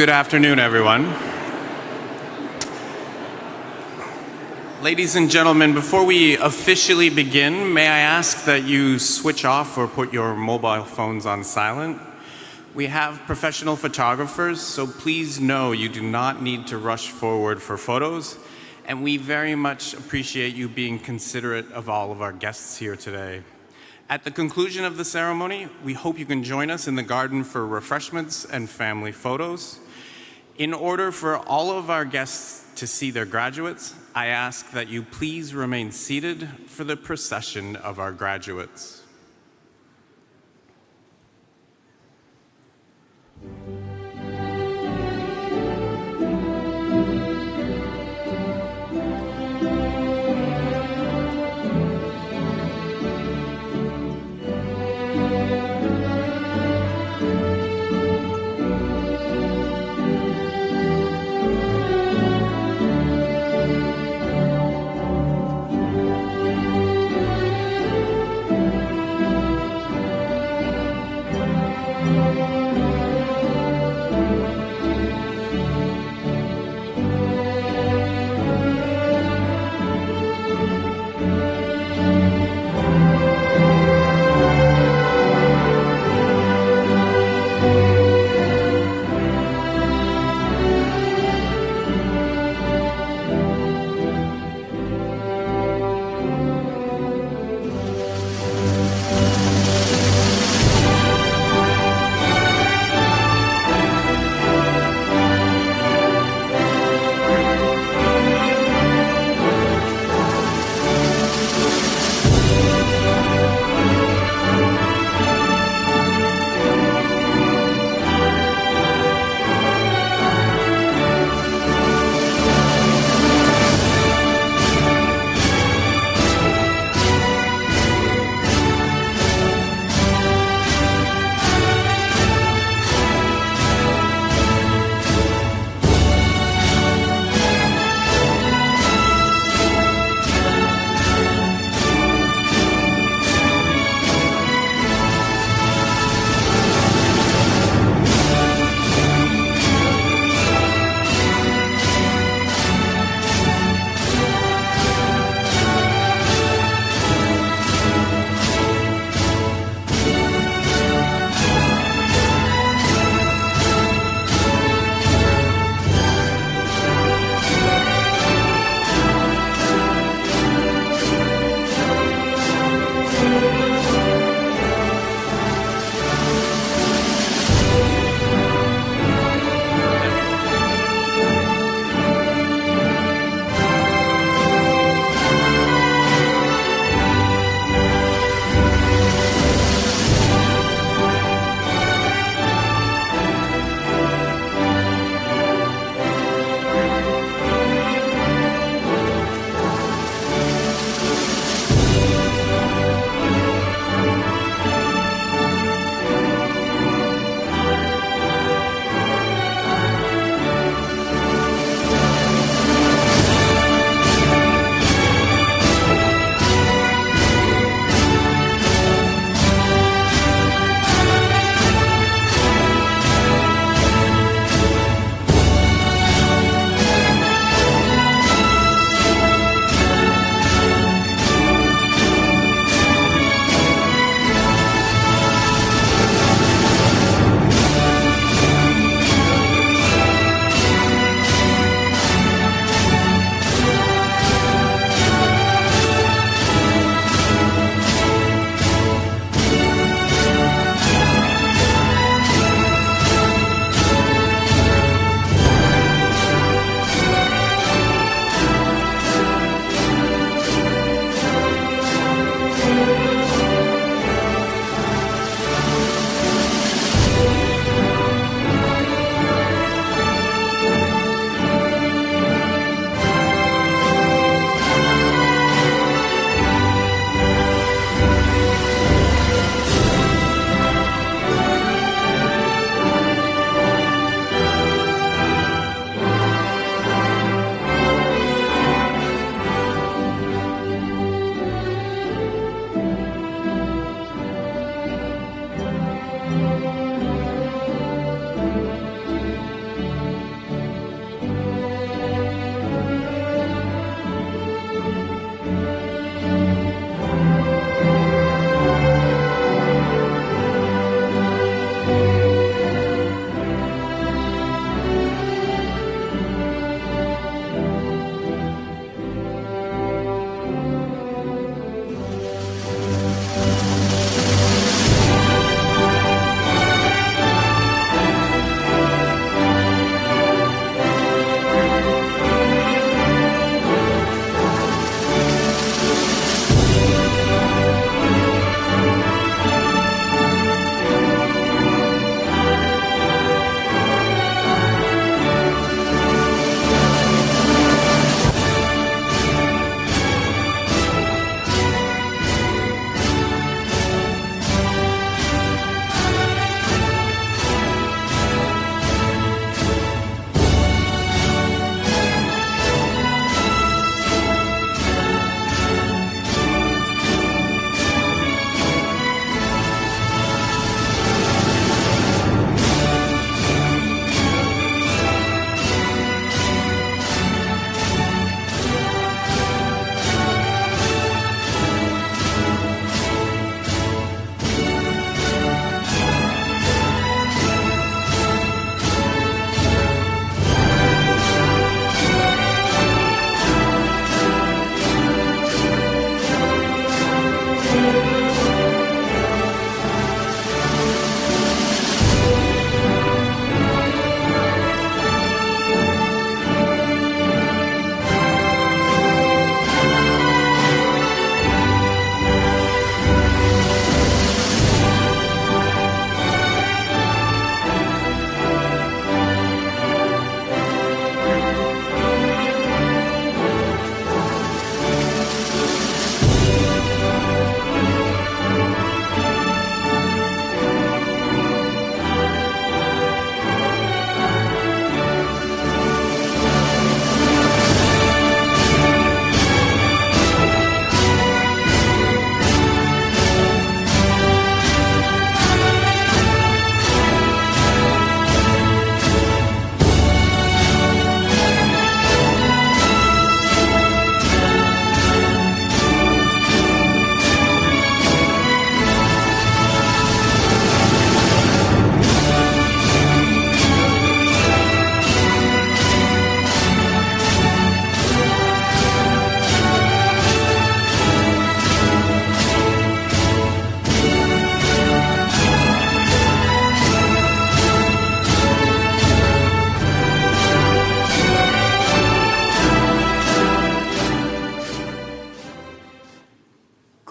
Good afternoon, everyone. Ladies and gentlemen, before we officially begin, may I ask that you switch off or put your mobile phones on silent? We have professional photographers, so please know you do not need to rush forward for photos, and we very much appreciate you being considerate of all of our guests here today. At the conclusion of the ceremony, we hope you can join us in the garden for refreshments and family photos. In order for all of our guests to see their graduates, I ask that you please remain seated for the procession of our graduates.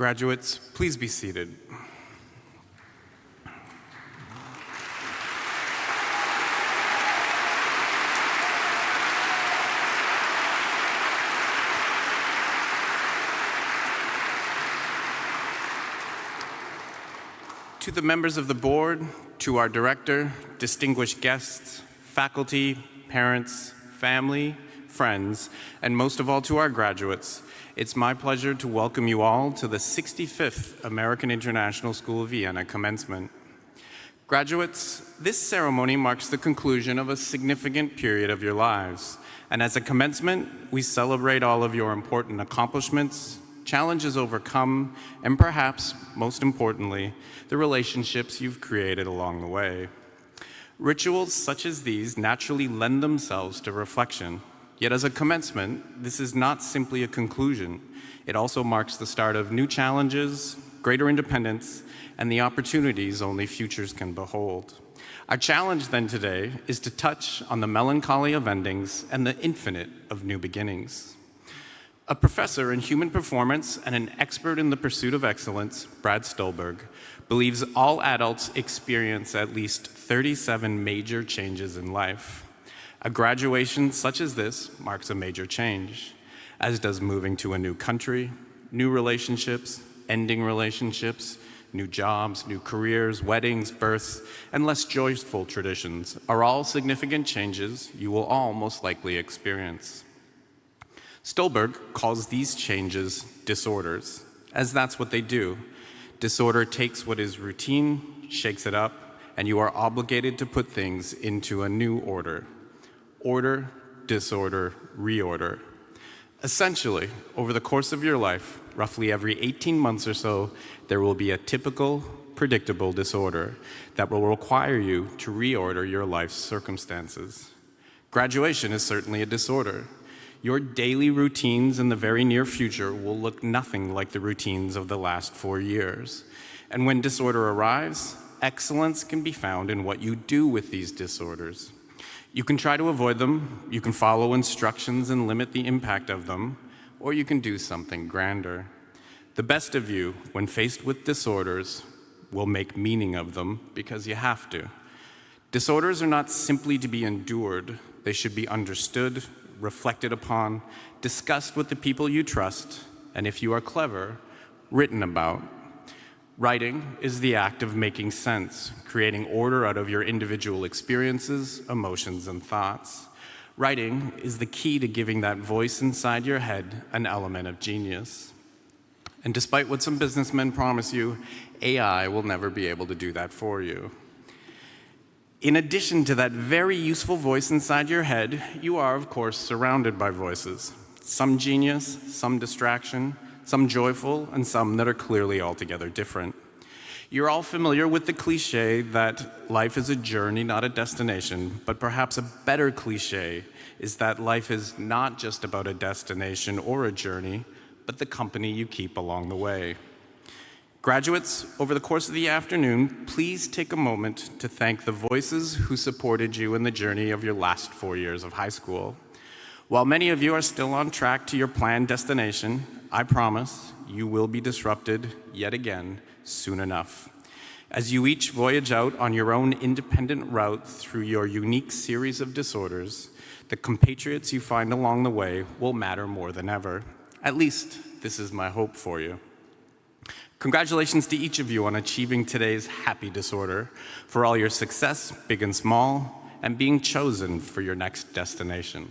Graduates, please be seated. To the members of the board, to our director, distinguished guests, faculty, parents, family, friends, and most of all to our graduates, it's my pleasure to welcome you all to the 65th American International School Vienna commencement. Graduates, this ceremony marks the conclusion of a significant period of your lives, and as a commencement, we celebrate all of your important accomplishments, challenges overcome, and perhaps, most importantly, the relationships you've created along the way. Rituals such as these naturally lend themselves to reflection. Yet as a commencement, this is not simply a conclusion. It also marks the start of new challenges, greater independence, and the opportunities only futures can behold. Our challenge then today is to touch on the melancholy of endings and the infinite of new beginnings. A professor in human performance and an expert in the pursuit of excellence, Brad Stulberg, believes all adults experience at least 37 major changes in life. A graduation such as this marks a major change, as does moving to a new country, new relationships, ending relationships, new jobs, new careers, weddings, births, and less joyful traditions are all significant changes you will all most likely experience. Stulberg calls these changes disorders, as that's what they do. Disorder takes what is routine, shakes it up, and you are obligated to put things into a new order. Order, disorder, reorder. Essentially, over the course of your life, roughly every 18 months or so, there will be a typical, predictable disorder that will require you to reorder your life's circumstances. Graduation is certainly a disorder. Your daily routines in the very near future will look nothing like the routines of the last 4 years. And when disorder arrives, excellence can be found in what you do with these disorders. You can try to avoid them, you can follow instructions and limit the impact of them, or you can do something grander. The best of you, when faced with disorders, will make meaning of them because you have to. Disorders are not simply to be endured, they should be understood, reflected upon, discussed with the people you trust, and if you are clever, written about. Writing is the act of making sense, creating order out of your individual experiences, emotions, and thoughts. Writing is the key to giving that voice inside your head an element of genius. And despite what some businessmen promise you, AI will never be able to do that for you. In addition to that very useful voice inside your head, you are, of course, surrounded by voices. Some genius, some distraction, some joyful, and some that are clearly altogether different. You're all familiar with the cliche that life is a journey, not a destination, but perhaps a better cliche is that life is not just about a destination or a journey, but the company you keep along the way. Graduates, over the course of the afternoon, please take a moment to thank the voices who supported you in the journey of your last 4 years of high school. While many of you are still on track to your planned destination, I promise you will be disrupted yet again soon enough. As you each voyage out on your own independent route through your unique series of disorders, the compatriots you find along the way will matter more than ever. At least, this is my hope for you. Congratulations to each of you on achieving today's happy disorder, for all your success, big and small, and being chosen for your next destination.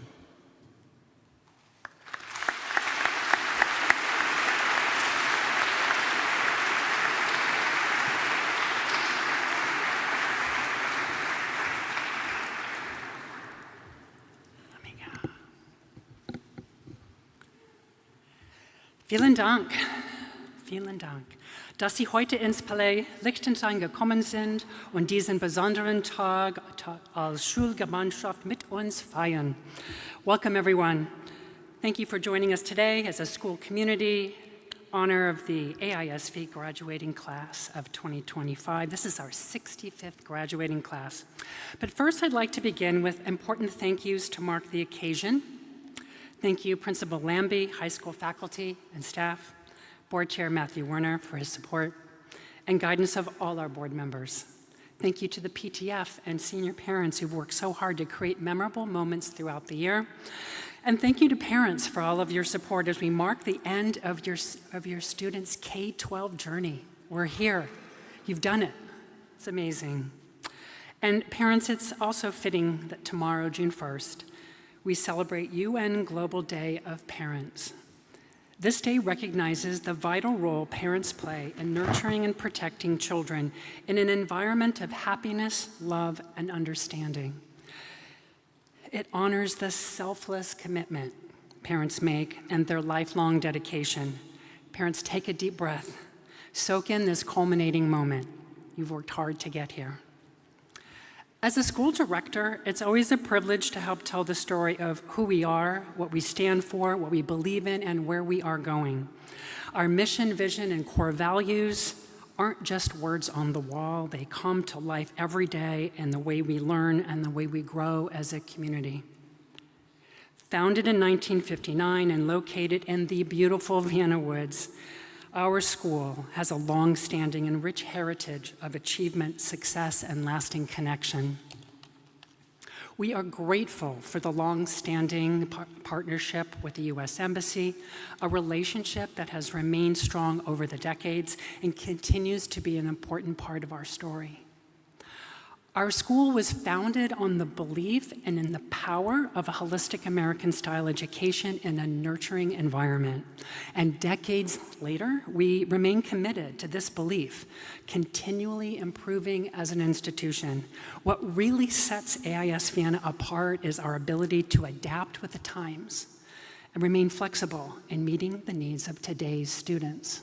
Vielen Dank. Vielen Dank, dass Sie heute ins Palais Liechtenstein gekommen sind und diesen besonderen Tag als Schulgemeinschaft mit uns feiern. Welcome, everyone. Thank you for joining us today as a school community, honor of the AIS Vienna graduating class of 2025. This is our 65th graduating class. But first, I'd like to begin with important thank yous to mark the occasion. Thank you, Principal Lambie, high school faculty and staff, Board Chair Matthew Werner for his support, and guidance of all our board members. Thank you to the PTF and senior parents who've worked so hard to create memorable moments throughout the year. And thank you to parents for all of your support as we mark the end of your students' K-12 journey. We're here. You've done it. It's amazing. And parents, it's also fitting that tomorrow, June 1st, we celebrate UN Global Day of Parents. This day recognizes the vital role parents play in nurturing and protecting children in an environment of happiness, love, and understanding. It honors the selfless commitment parents make and their lifelong dedication. Parents, take a deep breath. Soak in this culminating moment. You've worked hard to get here. As a school director, it's always a privilege to help tell the story of who we are, what we stand for, what we believe in, and where we are going. Our mission, vision, and core values aren't just words on the wall. They come to life every day in the way we learn and the way we grow as a community. Founded in 1959 and located in the beautiful Vienna woods, our school has a long-standing and rich heritage of achievement, success, and lasting connection. We are grateful for the long-standing partnership with the U.S. Embassy, a relationship that has remained strong over the decades and continues to be an important part of our story. Our school was founded on the belief and in the power of a holistic American-style education in a nurturing environment. And decades later, we remain committed to this belief, continually improving as an institution. What really sets AIS Vienna apart is our ability to adapt with the times and remain flexible in meeting the needs of today's students.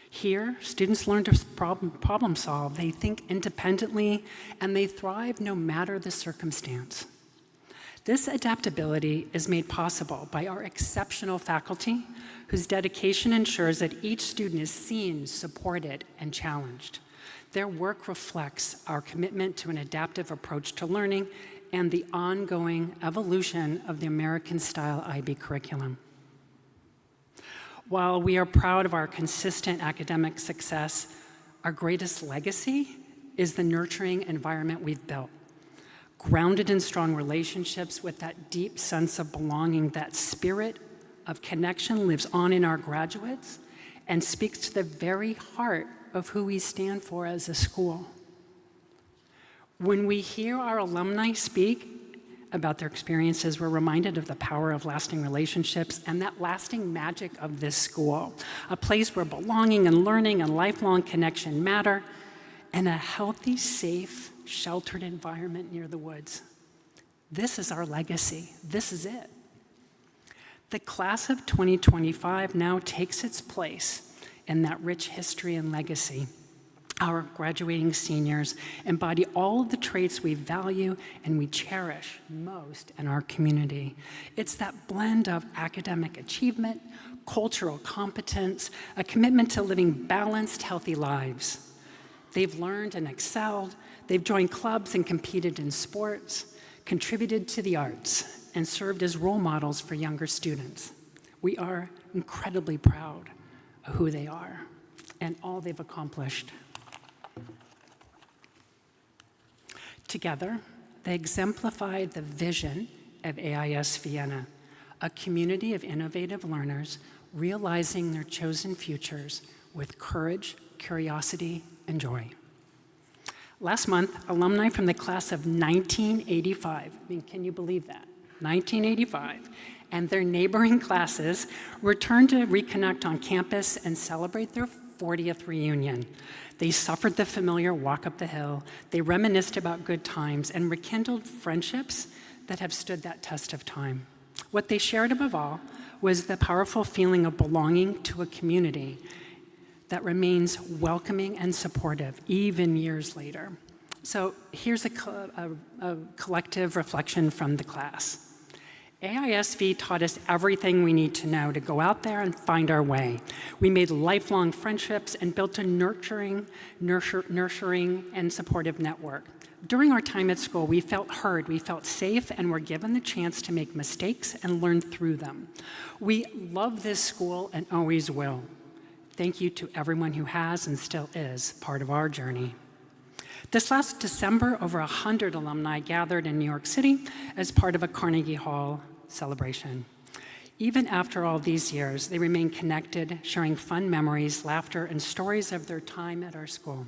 Here, students learn to problem solve, they think independently, and they thrive no matter the circumstance. This adaptability is made possible by our exceptional faculty, whose dedication ensures that each student is seen, supported, and challenged. Their work reflects our commitment to an adaptive approach to learning and the ongoing evolution of the American-style IB curriculum. While we are proud of our consistent academic success, our greatest legacy is the nurturing environment we've built. Grounded in strong relationships with that deep sense of belonging, that spirit of connection lives on in our graduates and speaks to the very heart of who we stand for as a school. When we hear our alumni speak about their experiences, we're reminded of the power of lasting relationships and that lasting magic of this school, a place where belonging and learning and lifelong connection matter, and a healthy, safe, sheltered environment near the woods. This is our legacy. This is it. The class of 2025 now takes its place in that rich history and legacy. Our graduating seniors embody all of the traits we value and we cherish most in our community. It's that blend of academic achievement, cultural competence, a commitment to living balanced, healthy lives. They've learned and excelled. They've joined clubs and competed in sports, contributed to the arts, and served as role models for younger students. We are incredibly proud of who they are and all they've accomplished. Together, they exemplified the vision of AIS Vienna, a community of innovative learners realizing their chosen futures with courage, curiosity, and joy. Last month, alumni from the class of 1985, I mean, can you believe that? 1985, and their neighboring classes returned to reconnect on campus and celebrate their 40th reunion. They suffered the familiar walk up the hill, they reminisced about good times, and rekindled friendships that have stood that test of time. What they shared above all was the powerful feeling of belonging to a community that remains welcoming and supportive, even years later. So here's a collective reflection from the class. AISV taught us everything we need to know to go out there and find our way. We made lifelong friendships and built a nurturing and supportive network. During our time at school, we felt heard, we felt safe, and were given the chance to make mistakes and learn through them. We love this school and always will. Thank you to everyone who has and still is part of our journey. This last December, over 100 alumni gathered in New York City as part of a Carnegie Hall celebration. Even after all these years, they remain connected, sharing fun memories, laughter, and stories of their time at our school.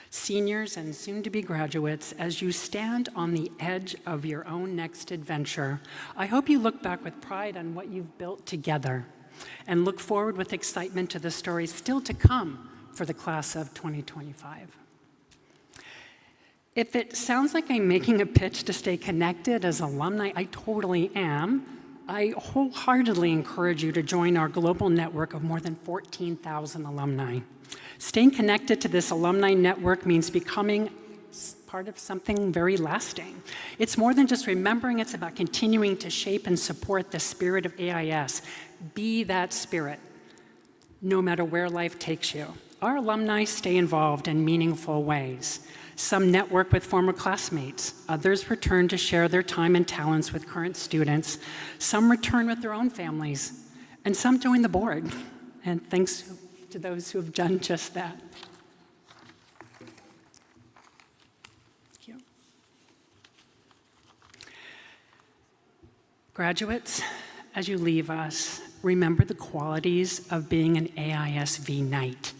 Seniors and soon-to-be graduates, as you stand on the edge of your own next adventure, I hope you look back with pride on what you've built together and look forward with excitement to the stories still to come for the class of 2025. If it sounds like I'm making a pitch to stay connected as alumni, I totally am. I wholeheartedly encourage you to join our global network of more than 14,000 alumni. Staying connected to this alumni network means becoming part of something very lasting. It's more than just remembering, it's about continuing to shape and support the spirit of AIS. Be that spirit, no matter where life takes you. Our alumni stay involved in meaningful ways. Some network with former classmates. Others return to share their time and talents with current students. Some return with their own families. And some join the board. And thanks to those who have done just that. Thank you. Graduates, as you leave us, remember the qualities of being an AISV Knight.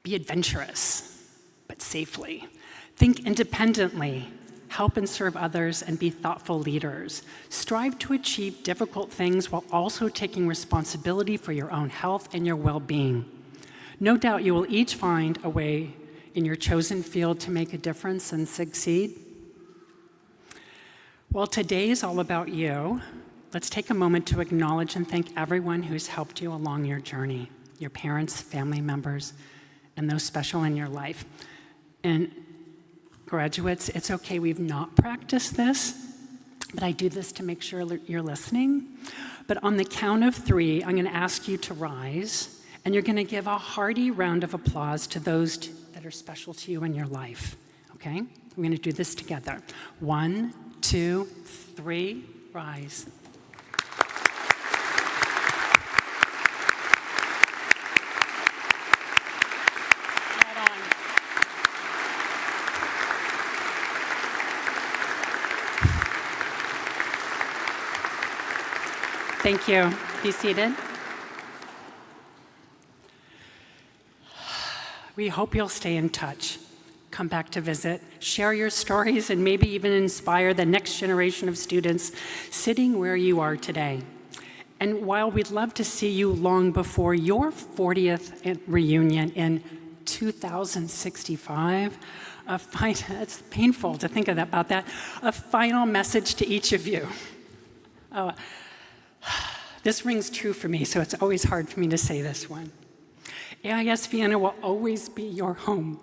Be adventurous, but safely. Think independently, help and serve others, and be thoughtful leaders. Strive to achieve difficult things while also taking responsibility for your own health and your well-being. No doubt you will each find a way in your chosen field to make a difference and succeed. While today is all about you, let's take a moment to acknowledge and thank everyone who's helped you along your journey, your parents, family members, and those special in your life. And graduates, it's okay, we've not practiced this, but I do this to make sure you're listening. But on the count of 3, I'm gonna ask you to rise, and you're gonna give a hearty round of applause to those that are special to you in your life, okay? We're gonna do this together. 1, 2, 3, rise. Thank you. Be seated. We hope you'll stay in touch. Come back to visit, share your stories, and maybe even inspire the next generation of students sitting where you are today. And while we'd love to see you long before your 40th reunion in 2065, it's painful to think about that, a final message to each of you. This rings true for me, so it's always hard for me to say this one. AIS Vienna will always be your home.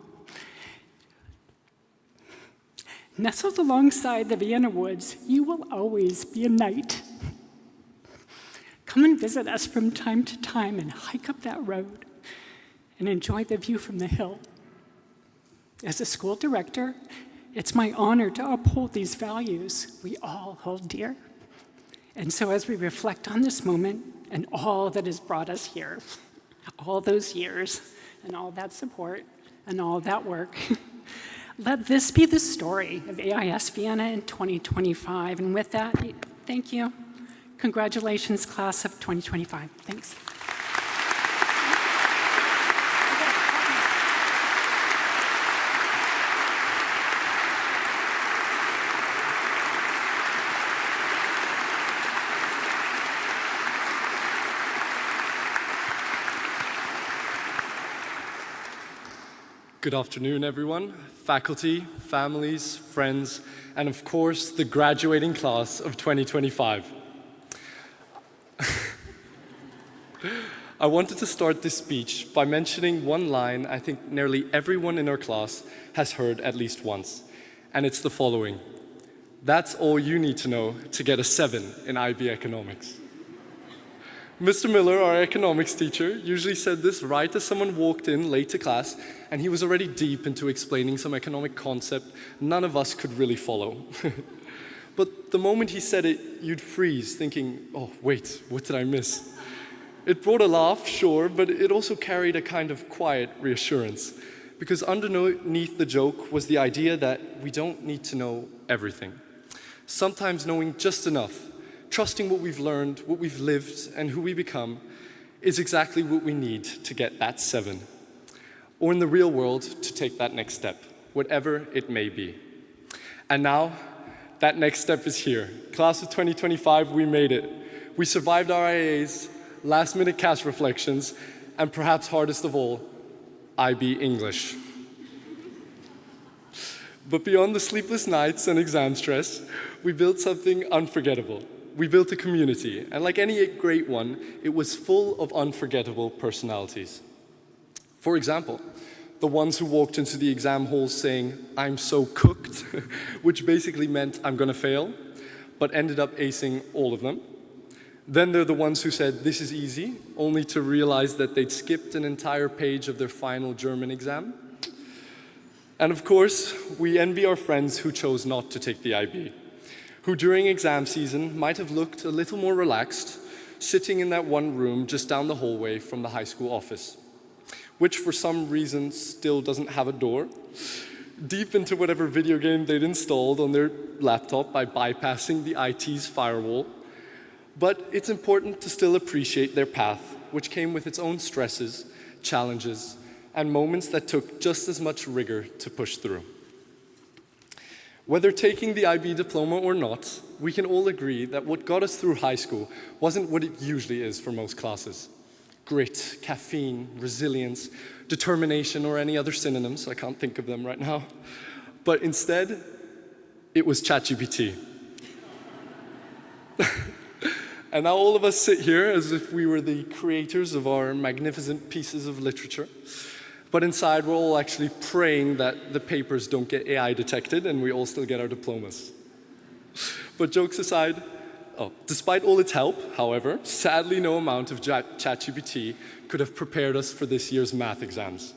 Nestled alongside the Vienna woods, you will always be a knight. Come and visit us from time to time and hike up that road and enjoy the view from the hill. As a school director, it's my honor to uphold these values we all hold dear. And so as we reflect on this moment and all that has brought us here, all those years and all that support and all that work, let this be the story of AIS Vienna in 2025. And with that, thank you. Congratulations, class of 2025. Thanks. Good afternoon, everyone, faculty, families, friends, and of course, the graduating class of 2025. I wanted to start this speech by mentioning one line I think nearly everyone in our class has heard at least once, and it's the following: "That's all you need to know to get a 7 in IB economics." Mr. Miller, our economics teacher, usually said this right as someone walked in late to class, and he was already deep into explaining some economic concept none of us could really follow. But the moment he said it, you'd freeze, thinking, oh, wait, what did I miss? It brought a laugh, sure, but it also carried a kind of quiet reassurance, because underneath the joke was the idea that we don't need to know everything. Sometimes knowing just enough, trusting what we've learned, what we've lived, and who we become, is exactly what we need to get that 7. Or in the real world, to take that next step, whatever it may be. And now, that next step is here. Class of 2025, we made it. We survived our IAs, last-minute cash reflections, and perhaps hardest of all, IB English. But beyond the sleepless nights and exam stress, we built something unforgettable. We built a community, and like any great one, it was full of unforgettable personalities. For example, the ones who walked into the exam halls saying, "I'm so cooked," which basically meant I'm gonna fail, but ended up acing all of them. Then there are the ones who said, "This is easy," only to realize that they'd skipped an entire page of their final German exam. And of course, we envy our friends who chose not to take the IB, who during exam season might have looked a little more relaxed, sitting in that one room just down the hallway from the high school office, which for some reason still doesn't have a door, deep into whatever video game they'd installed on their laptop by bypassing the IT's firewall. But it's important to still appreciate their path, which came with its own stresses, challenges, and moments that took just as much rigor to push through. Whether taking the IB diploma or not, we can all agree that what got us through high school wasn't what it usually is for most classes. Grit, caffeine, resilience, determination, or any other synonyms, I can't think of them right now. But instead, it was ChatGPT. And now all of us sit here as if we were the creators of our magnificent pieces of literature. But inside, we're all actually praying that the papers don't get AI detected and we all still get our diplomas. But jokes aside, despite all its help, however, sadly no amount of ChatGPT could have prepared us for this year's math exams.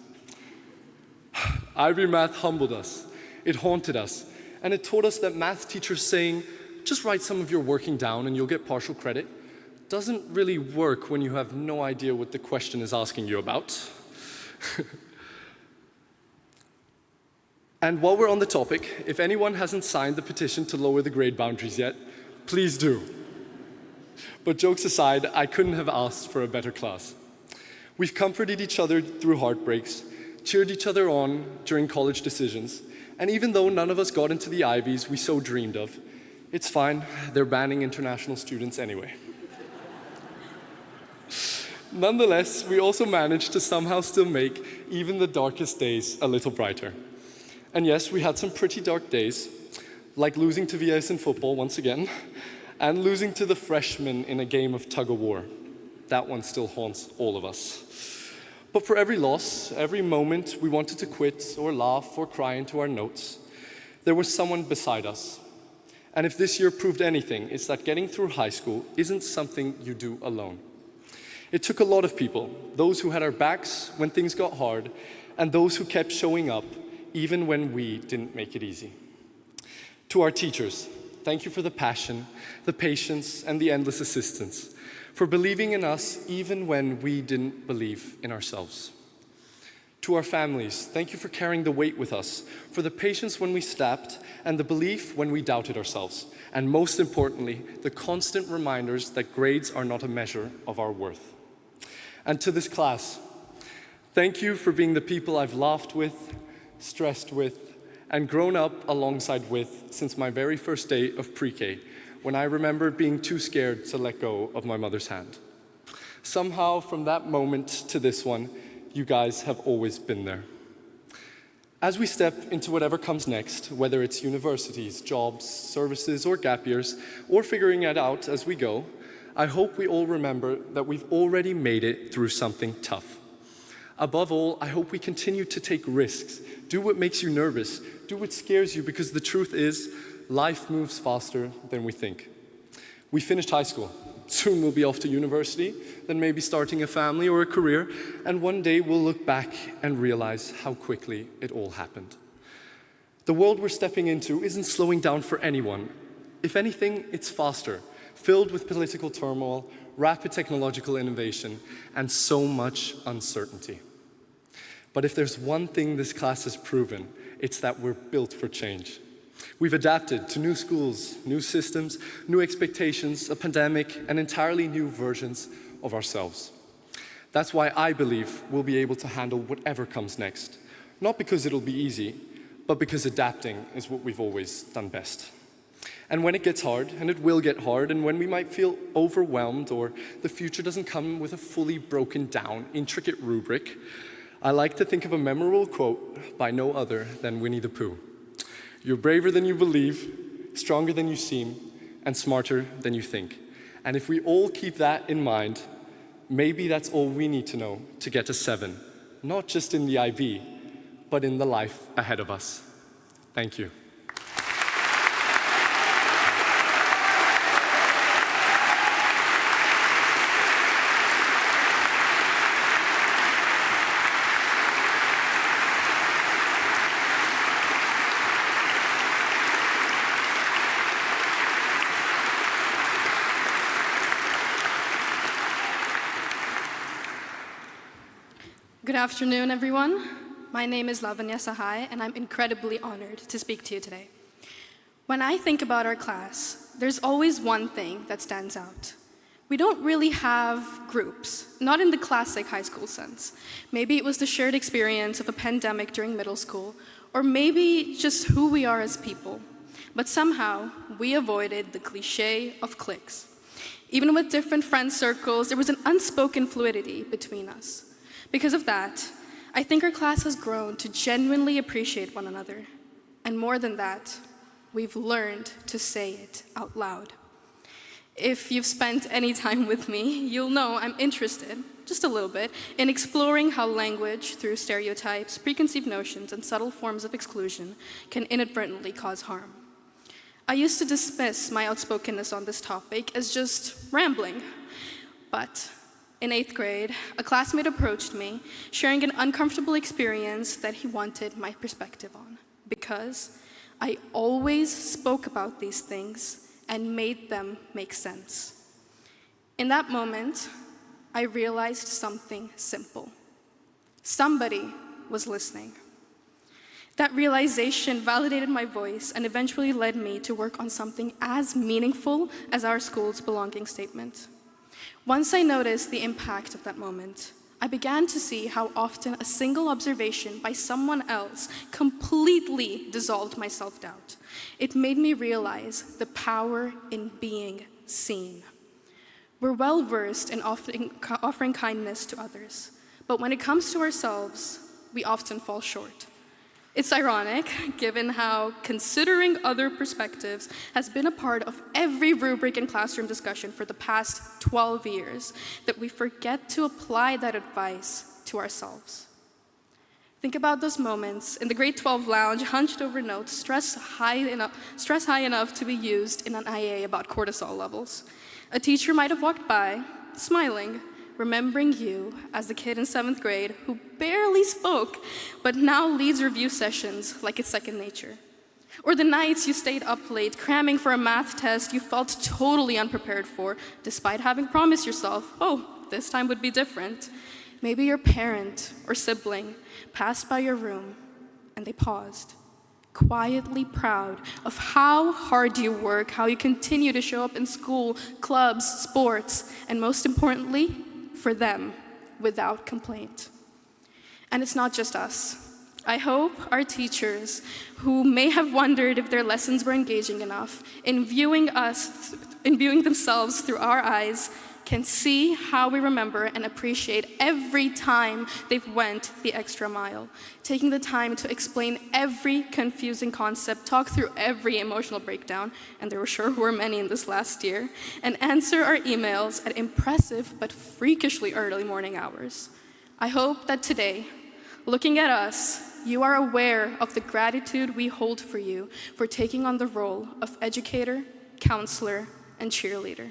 IB Math humbled us, it haunted us, and it taught us that math teachers saying, "Just write some of your working down and you'll get partial credit," doesn't really work when you have no idea what the question is asking you about. And while we're on the topic, if anyone hasn't signed the petition to lower the grade boundaries yet, please do. But jokes aside, I couldn't have asked for a better class. We've comforted each other through heartbreaks, cheered each other on during college decisions, and even though none of us got into the Ivies we so dreamed of, it's fine, they're banning international students anyway. Nonetheless, we also managed to somehow still make even the darkest days a little brighter. And yes, we had some pretty dark days, like losing to VS in football once again, and losing to the freshmen in a game of tug-of-war. That one still haunts all of us. But for every loss, every moment we wanted to quit or laugh or cry into our notes, there was someone beside us. And if this year proved anything, it's that getting through high school isn't something you do alone. It took a lot of people, those who had our backs when things got hard, and those who kept showing up even when we didn't make it easy. To our teachers, thank you for the passion, the patience, and the endless assistance, for believing in us even when we didn't believe in ourselves. To our families, thank you for carrying the weight with us, for the patience when we stepped and the belief when we doubted ourselves, and most importantly, the constant reminders that grades are not a measure of our worth. And to this class, thank you for being the people I've laughed with, stressed with, and grown up alongside with since my very first day of pre-K, when I remember being too scared to let go of my mother's hand. Somehow, from that moment to this one, you guys have always been there. As we step into whatever comes next, whether it's universities, jobs, services, or gap years, or figuring it out as we go, I hope we all remember that we've already made it through something tough. Above all, I hope we continue to take risks, do what makes you nervous, do what scares you, because the truth is, life moves faster than we think. We finished high school. Soon we'll be off to university, then maybe starting a family or a career, and one day we'll look back and realize how quickly it all happened. The world we're stepping into isn't slowing down for anyone. If anything, it's faster, filled with political turmoil, rapid technological innovation, and so much uncertainty. But if there's one thing this class has proven, it's that we're built for change. We've adapted to new schools, new systems, new expectations, a pandemic, and entirely new versions of ourselves. That's why I believe we'll be able to handle whatever comes next. Not because it'll be easy, but because adapting is what we've always done best. And when it gets hard, and it will get hard, and when we might feel overwhelmed or the future doesn't come with a fully broken down, intricate rubric, I like to think of a memorable quote by no other than Winnie the Pooh. You're braver than you believe, stronger than you seem, and smarter than you think. And if we all keep that in mind, maybe that's all we need to know to get to 7, not just in the IB, but in the life ahead of us. Thank you. Good afternoon, everyone. My name is Lavanya Sahai, and I'm incredibly honored to speak to you today. When I think about our class, there's always one thing that stands out. We don't really have groups, not in the classic high school sense. Maybe it was the shared experience of a pandemic during middle school, or maybe just who we are as people. But somehow, we avoided the cliché of cliques. Even with different friend circles, there was an unspoken fluidity between us. Because of that, I think our class has grown to genuinely appreciate one another. And more than that, we've learned to say it out loud. If you've spent any time with me, you'll know I'm interested, just a little bit, in exploring how language, through stereotypes, preconceived notions, and subtle forms of exclusion, can inadvertently cause harm. I used to dismiss my outspokenness on this topic as just rambling, but in 8th grade, a classmate approached me, sharing an uncomfortable experience that he wanted my perspective on, because I always spoke about these things and made them make sense. In that moment, I realized something simple. Somebody was listening. That realization validated my voice and eventually led me to work on something as meaningful as our school's belonging statement. Once I noticed the impact of that moment, I began to see how often a single observation by someone else completely dissolved my self-doubt. It made me realize the power in being seen. We're well-versed in offering kindness to others, but when it comes to ourselves, we often fall short. It's ironic, given how considering other perspectives has been a part of every rubric and classroom discussion for the past 12 years, that we forget to apply that advice to ourselves. Think about those moments in the grade 12 lounge, hunched over notes, stress high enough to be used in an IA about cortisol levels. A teacher might have walked by, smiling, remembering you as the kid in 7th grade who barely spoke, but now leads review sessions like it's second nature. Or the nights you stayed up late, cramming for a math test you felt totally unprepared for, despite having promised yourself, oh, this time would be different. Maybe your parent or sibling passed by your room and they paused, quietly proud of how hard you work, how you continue to show up in school, clubs, sports, and most importantly, for them, without complaint. And it's not just us. I hope our teachers, who may have wondered if their lessons were engaging enough, in viewing themselves through our eyes, can see how we remember and appreciate every time they've went the extra mile, taking the time to explain every confusing concept, talk through every emotional breakdown, and there sure were many in this last year, and answer our emails at impressive but freakishly early morning hours. I hope that today, looking at us, you are aware of the gratitude we hold for you for taking on the role of educator, counselor, and cheerleader.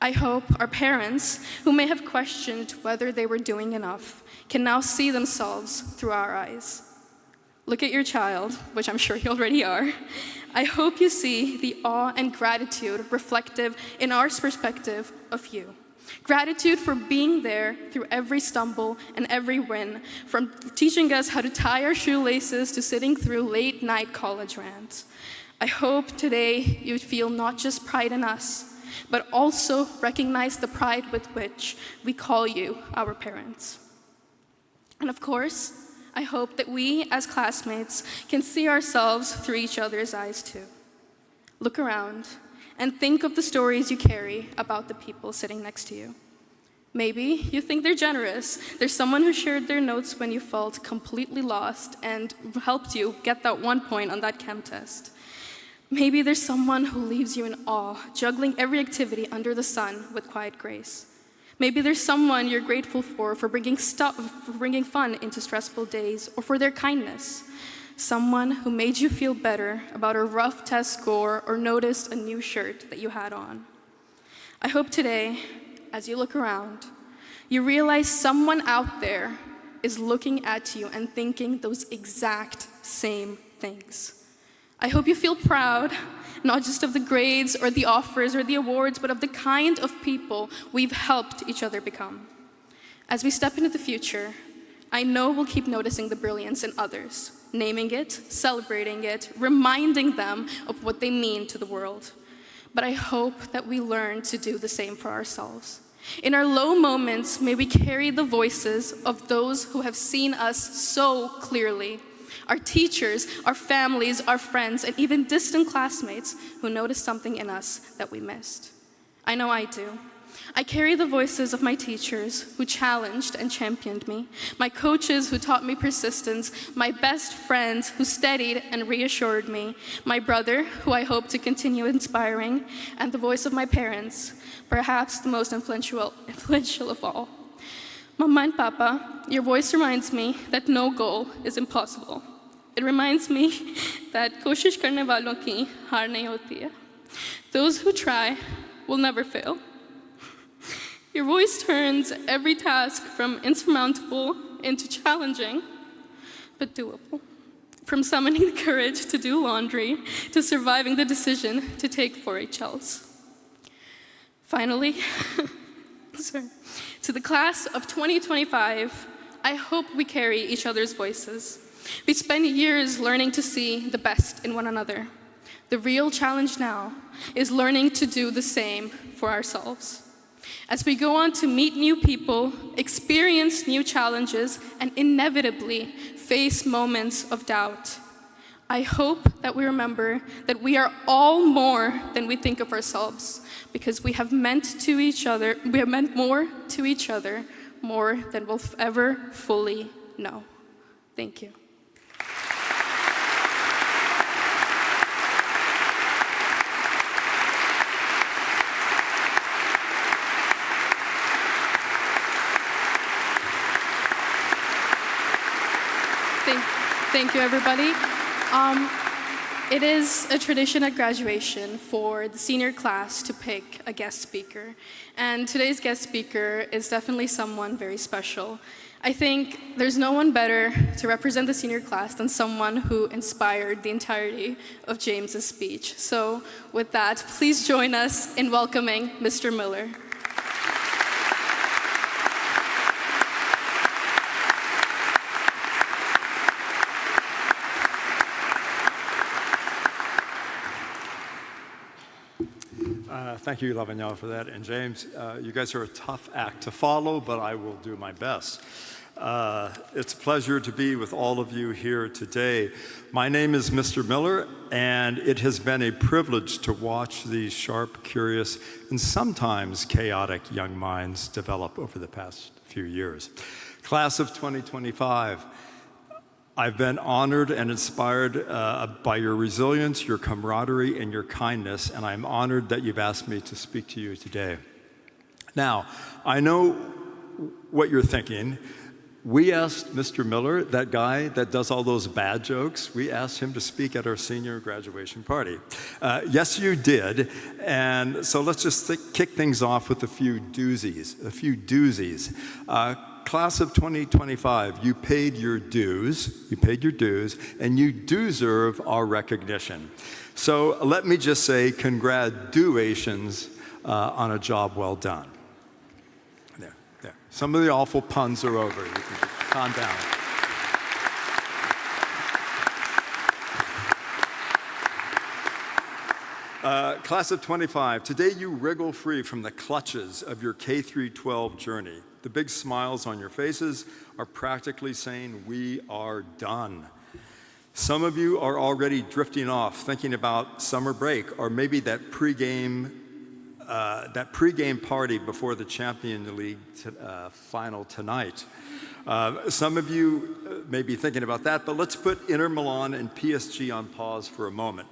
I hope our parents, who may have questioned whether they were doing enough, can now see themselves through our eyes. look at your child, which I'm sure you already are. I hope you see the awe and gratitude reflective in our perspective of you. Gratitude for being there through every stumble and every win, from teaching us how to tie our shoelaces to sitting through late-night college rants. I hope today you feel not just pride in us, but also recognize the pride with which we call you our parents. And of course, I hope that we as classmates can see ourselves through each other's eyes too. Look around and think of the stories you carry about the people sitting next to you. Maybe you think they're generous. There's someone who shared their notes when you felt completely lost and helped you get that 1 point on that chem test. Maybe there's someone who leaves you in awe, juggling every activity under the sun with quiet grace. Maybe there's someone you're grateful for bringing fun into stressful days, or for their kindness. Someone who made you feel better about a rough test score or noticed a new shirt that you had on. I hope today, as you look around, you realize someone out there is looking at you and thinking those exact same things. I hope you feel proud, not just of the grades or the offers or the awards, but of the kind of people we've helped each other become. As we step into the future, I know we'll keep noticing the brilliance in others, naming it, celebrating it, reminding them of what they mean to the world. But I hope that we learn to do the same for ourselves. In our low moments, may we carry the voices of those who have seen us so clearly. Our teachers, our families, our friends, and even distant classmates who noticed something in us that we missed. I know I do. I carry the voices of my teachers who challenged and championed me, my coaches who taught me persistence, my best friends who steadied and reassured me, my brother who I hope to continue inspiring, and the voice of my parents, perhaps the most influential of all. Mama and Papa, your voice reminds me that no goal is impossible. It reminds me that कोशिश करने वालों की हार नहीं होती है. Those who try will never fail. Your voice turns every task from insurmountable into challenging, but doable. From summoning the courage to do laundry to surviving the decision to take 4HLs. Finally, to the class of 2025, I hope we carry each other's voices. We spend years learning to see the best in one another. The real challenge now is learning to do the same for ourselves. As we go on to meet new people, experience new challenges, and inevitably face moments of doubt, I hope that we remember that we are all more than we think of ourselves, because we have meant more to each other, more than we'll ever fully know. Thank you. Thank you, everybody. It is a tradition at graduation for the senior class to pick a guest speaker. And today's guest speaker is definitely someone very special. I think there's no one better to represent the senior class than someone who inspired the entirety of James's speech. So with that, please join us in welcoming Mr. Miller. Thank you, Lavanya, for that. And James, you guys are a tough act to follow, but I will do my best. It's a pleasure to be with all of you here today. My name is Mr. Miller, and it has been a privilege to watch these sharp, curious, and sometimes chaotic young minds develop over the past few years. Class of 2025, I've been honored and inspired by your resilience, your camaraderie, and your kindness, and I'm honored that you've asked me to speak to you today. Now, I know what you're thinking. We asked Mr. Miller, that guy that does all those bad jokes, we asked him to speak at our senior graduation party. Yes, you did, and so let's just kick things off with a few doozies. Class of 2025, you paid your dues, and you do deserve our recognition. So let me just say congratulations on a job well done. There. Some of the awful puns are over. You can calm down. Class of 25, today you wriggle free from the clutches of your K-12 journey. The big smiles on your faces are practically saying, we are done. Some of you are already drifting off, thinking about summer break, or maybe that pregame party before the Champions League final tonight. Some of you may be thinking about that, but let's put Inter Milan and PSG on pause for a moment.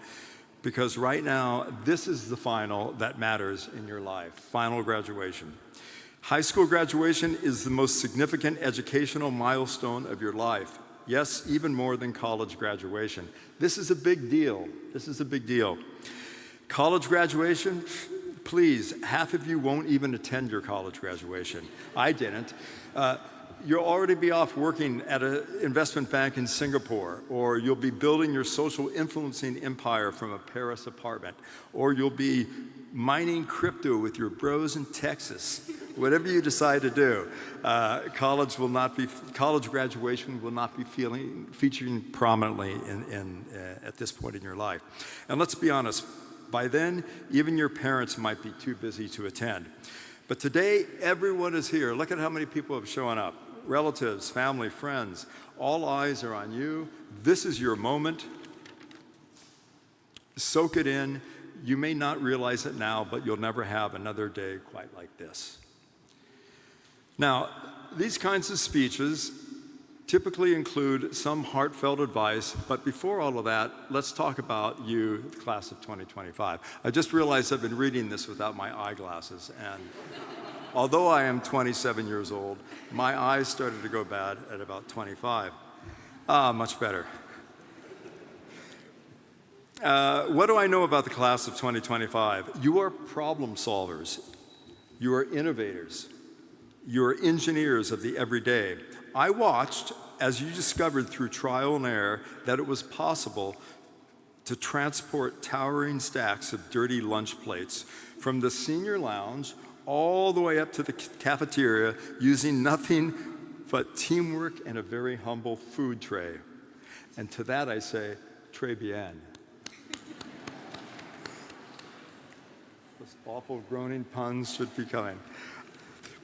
Because right now, this is the final that matters in your life, final graduation. High school graduation is the most significant educational milestone of your life. Yes, even more than college graduation. This is a big deal. College graduation, please, half of you won't even attend your college graduation. I didn't. You'll already be off working at an investment bank in Singapore, or you'll be building your social influencing empire from a Paris apartment, or you'll be mining crypto with your bros in Texas. Whatever you decide to do, college graduation will not be featuring prominently at this point in your life. And let's be honest, by then, even your parents might be too busy to attend. But today, everyone is here. Look at how many people have shown up. Relatives, family, friends, all eyes are on you. This is your moment. Soak it in. You may not realize it now, but you'll never have another day quite like this. Now, these kinds of speeches typically include some heartfelt advice, but before all of that, let's talk about you, the class of 2025. I just realized I've been reading this without my eyeglasses, and although I am 27 years old, my eyes started to go bad at about 25. Much better. What do I know about the class of 2025? You are problem solvers. You are innovators. You are engineers of the everyday. I watched as you discovered through trial and error that it was possible to transport towering stacks of dirty lunch plates from the senior lounge all the way up to the cafeteria using nothing but teamwork and a very humble food tray. And to that I say, très bien. Those awful groaning puns should be coming.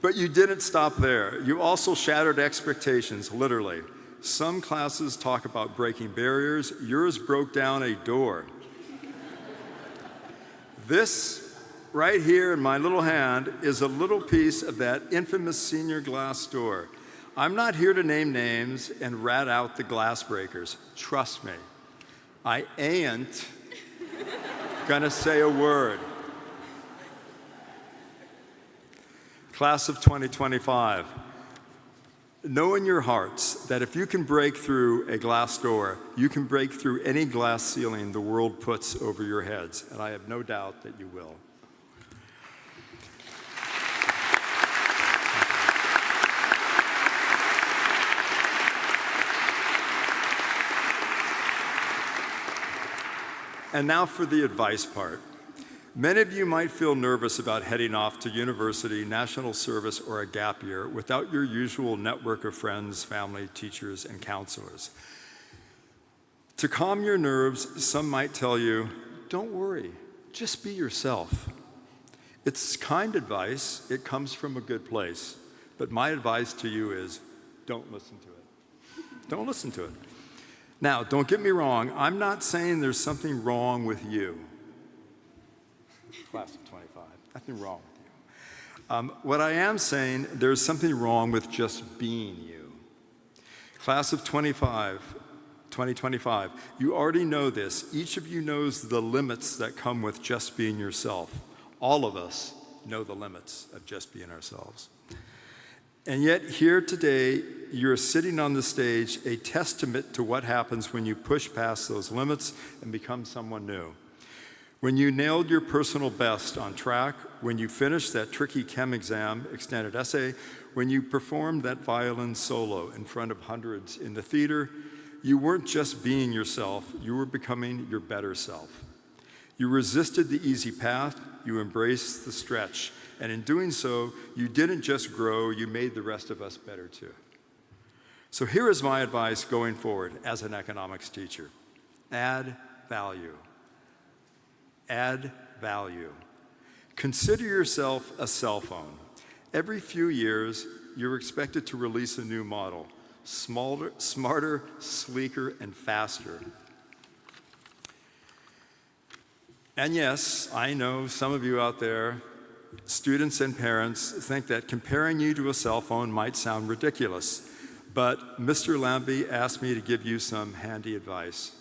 But you didn't stop there. You also shattered expectations, literally. Some classes talk about breaking barriers. Yours broke down a door. This right here in my little hand is a little piece of that infamous senior glass door. I'm not here to name names and rat out the glass breakers. Trust me, I ain't gonna say a word. Class of 2025, know in your hearts that if you can break through a glass door, you can break through any glass ceiling the world puts over your heads, and I have no doubt that you will. And now for the advice part. Many of you might feel nervous about heading off to university, national service, or a gap year without your usual network of friends, family, teachers, and counselors. To calm your nerves, some might tell you, don't worry, just be yourself. It's kind advice, it comes from a good place, but my advice to you is, don't listen to it. Don't listen to it. Now, don't get me wrong, I'm not saying there's something wrong with you. Class of 25, nothing wrong with you. What I am saying, there's something wrong with just being you. Class of 2025, you already know this. Each of you knows the limits that come with just being yourself. All of us know the limits of just being ourselves. And yet here today, you're sitting on the stage, a testament to what happens when you push past those limits and become someone new. When you nailed your personal best on track, when you finished that tricky chem exam, extended essay, when you performed that violin solo in front of hundreds in the theater, you weren't just being yourself, you were becoming your better self. You resisted the easy path, you embraced the stretch, and in doing so, you didn't just grow, you made the rest of us better too. So here is my advice going forward as an economics teacher. Add value. Add value. Consider yourself a cell phone. Every few years, you're expected to release a new model, smarter, sleeker, and faster. And yes, I know some of you out there, students and parents, think that comparing you to a cell phone might sound ridiculous, but Mr. Lambie asked me to give you some handy advice.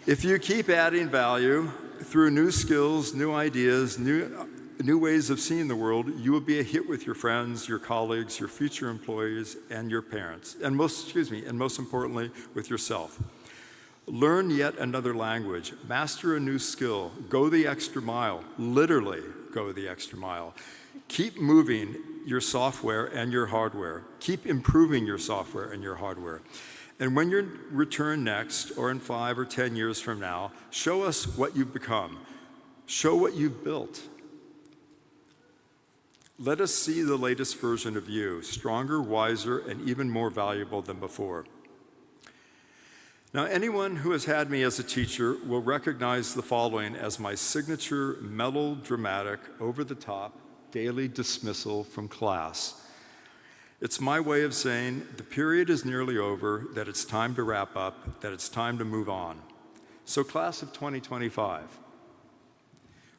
If you keep adding value through new skills, new ideas, new ways of seeing the world, you will be a hit with your friends, your colleagues, your future employees, and your parents, and most importantly, with yourself. Learn yet another language, master a new skill, go the extra mile, literally go the extra mile. Keep moving your software and your hardware. Keep improving your software and your hardware. And when you return next, or in 5 or 10 years from now, show us what you've become. Show what you've built. Let us see the latest version of you, stronger, wiser, and even more valuable than before. Now, anyone who has had me as a teacher will recognize the following as my signature, melodramatic, over-the-top, daily dismissal from class. It's my way of saying the period is nearly over, that it's time to wrap up, that it's time to move on. So class of 2025,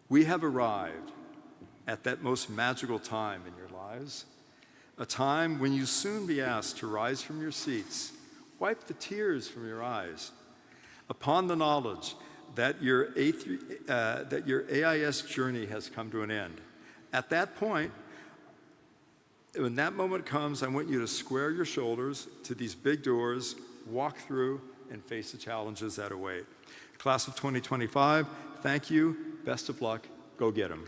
we have arrived at that most magical time in your lives, a time when you soon be asked to rise from your seats, wipe the tears from your eyes, upon the knowledge that your AIS journey has come to an end. At that point, when that moment comes, I want you to square your shoulders to these big doors, walk through, and face the challenges that await. Class of 2025, thank you, best of luck, go get them.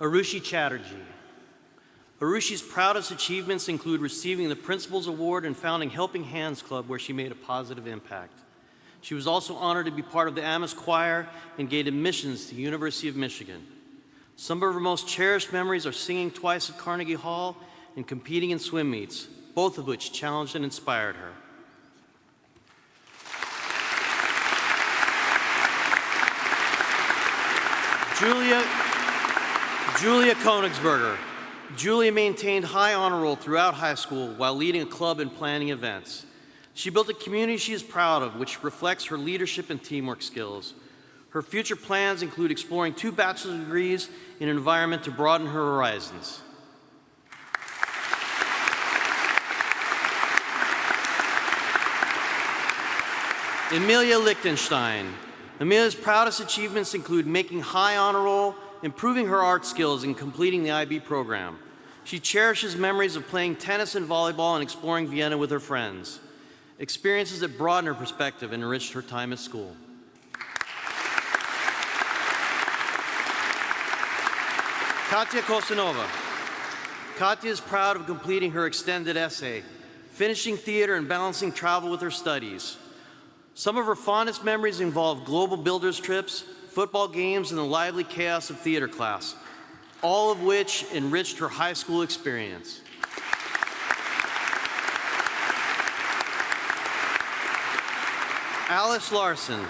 Arushi Chatterjee. Arushi's proudest achievements include receiving the Principal's Award and founding Helping Hands Club, where she made a positive impact. She was also honored to be part of the Amos Choir and gained admissions to the University of Michigan. Some of her most cherished memories are singing twice at Carnegie Hall and competing in swim meets, both of which challenged and inspired her. Julia Konigsberger. Julia maintained high honor roll throughout high school while leading a club and planning events. She built a community she is proud of, which reflects her leadership and teamwork skills. Her future plans include exploring 2 bachelor's degrees in an environment to broaden her horizons. Amelia Liechtenstein. Amelia's proudest achievements include making high honor roll, improving her art skills, and completing the IB program. She cherishes memories of playing tennis and volleyball and exploring Vienna with her friends, experiences that broaden her perspective and enriched her time at school. Katya Kosanova. Katya is proud of completing her extended essay, finishing theater and balancing travel with her studies. Some of her fondest memories involve global builders trips, football games, and the lively chaos of theater class, all of which enriched her high school experience. Alice Larson.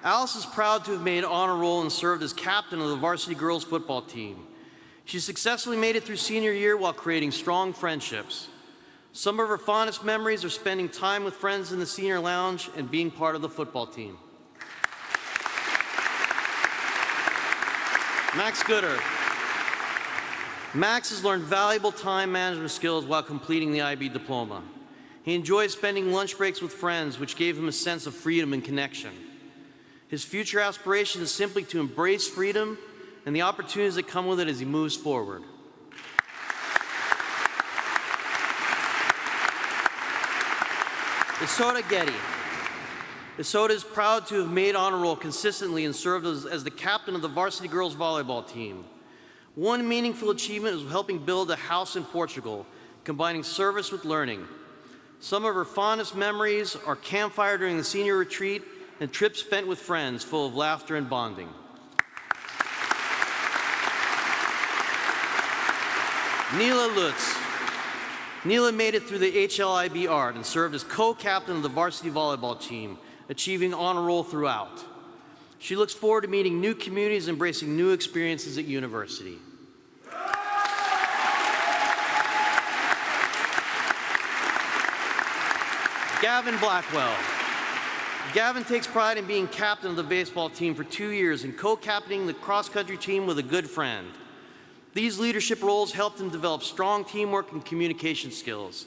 Alice is proud to have made honor roll and served as captain of the varsity girls football team. She successfully made it through senior year while creating strong friendships. Some of her fondest memories are spending time with friends in the senior lounge and being part of the football team. Max Gooder. Max has learned valuable time management skills while completing the IB diploma. He enjoys spending lunch breaks with friends, which gave him a sense of freedom and connection. His future aspiration is simply to embrace freedom and the opportunities that come with it as he moves forward. Isoda Getty. Isoda is proud to have made honor roll consistently and served as the captain of the varsity girls volleyball team. One meaningful achievement was helping build a house in Portugal, combining service with learning. Some of her fondest memories are campfire during the senior retreat and trips spent with friends full of laughter and bonding. Neela Lutz. Neela made it through the HLIB art and served as co-captain of the varsity volleyball team, achieving honor roll throughout. She looks forward to meeting new communities and embracing new experiences at university. Gavin Blackwell. Gavin takes pride in being captain of the baseball team for 2 years and co-captaining the cross-country team with a good friend. These leadership roles helped him develop strong teamwork and communication skills.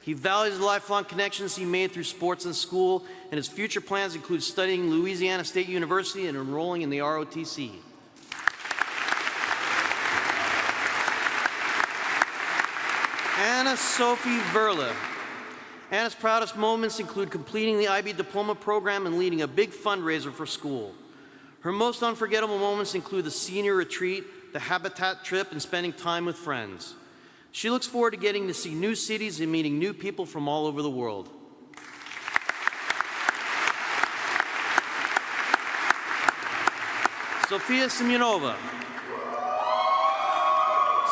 He values the lifelong connections he made through sports and school, and his future plans include studying Louisiana State University and enrolling in the ROTC. Anna Sophie Verla. Anna's proudest moments include completing the IB diploma program and leading a big fundraiser for school. Her most unforgettable moments include the senior retreat, the Habitat trip, and spending time with friends. She looks forward to getting to see new cities and meeting new people from all over the world. Sofia Semyonova.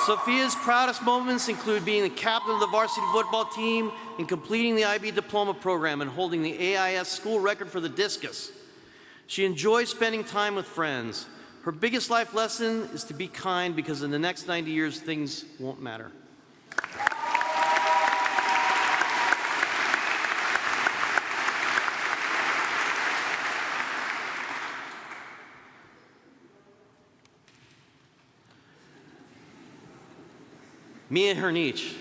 Sofia's proudest moments include being the captain of the varsity football team and completing the IB diploma program and holding the AIS school record for the discus. She enjoys spending time with friends. Her biggest life lesson is to be kind, because in the next 90 years, things won't matter. Mia Hernich.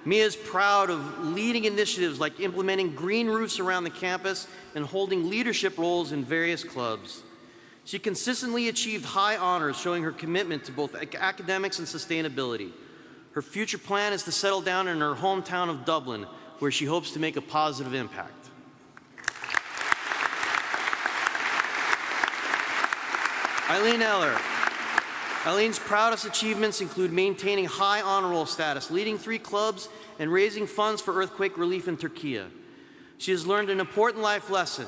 Mia is proud of leading initiatives like implementing green roofs around the campus and holding leadership roles in various clubs. She consistently achieved high honors, showing her commitment to both academics and sustainability. Her future plan is to settle down in her hometown of Dublin, where she hopes to make a positive impact. Eileen Eller. Eileen's proudest achievements include maintaining high honor roll status, leading 3 clubs, and raising funds for earthquake relief in Turkey. She has learned an important life lesson.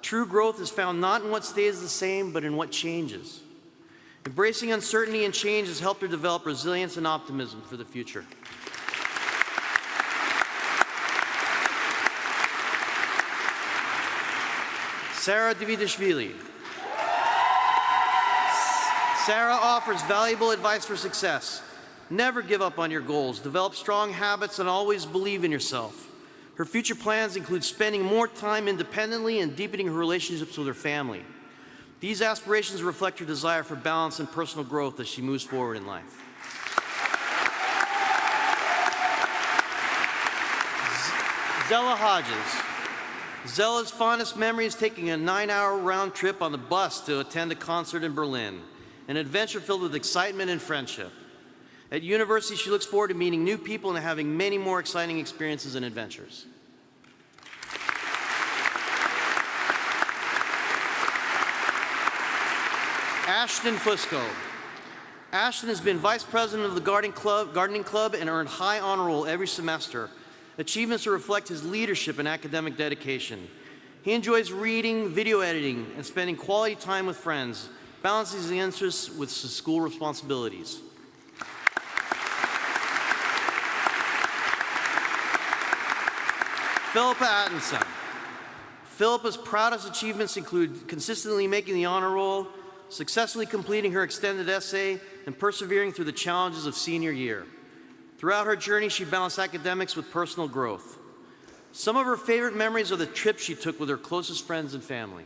True growth is found not in what stays the same, but in what changes. Embracing uncertainty and change has helped her develop resilience and optimism for the future. Sarah Davidashvili. Sarah offers valuable advice for success. Never give up on your goals. Develop strong habits and always believe in yourself. Her future plans include spending more time independently and deepening her relationships with her family. These aspirations reflect her desire for balance and personal growth as she moves forward in life. Zella Hodges. Zella's fondest memory is taking a 9-hour round trip on the bus to attend a concert in Berlin, an adventure filled with excitement and friendship. At university, she looks forward to meeting new people and having many more exciting experiences and adventures. Ashton Fusco. Ashton has been vice president of the gardening club and earned high honor roll every semester. Achievements that reflect his leadership and academic dedication. He enjoys reading, video editing, and spending quality time with friends, balancing his interests with his school responsibilities. Philippa Atkinson. Philippa's proudest achievements include consistently making the honor roll, successfully completing her extended essay, and persevering through the challenges of senior year. Throughout her journey, she balanced academics with personal growth. Some of her favorite memories are the trips she took with her closest friends and family.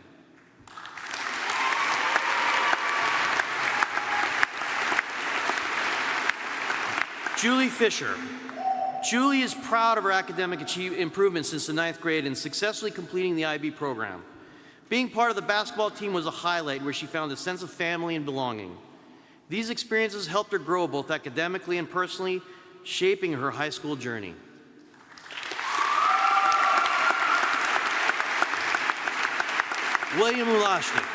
Julie Fisher. Julie is proud of her academic improvements since the 9th grade and successfully completing the IB program. Being part of the basketball team was a highlight where she found a sense of family and belonging. These experiences helped her grow both academically and personally, shaping her high school journey. William Ulashnik.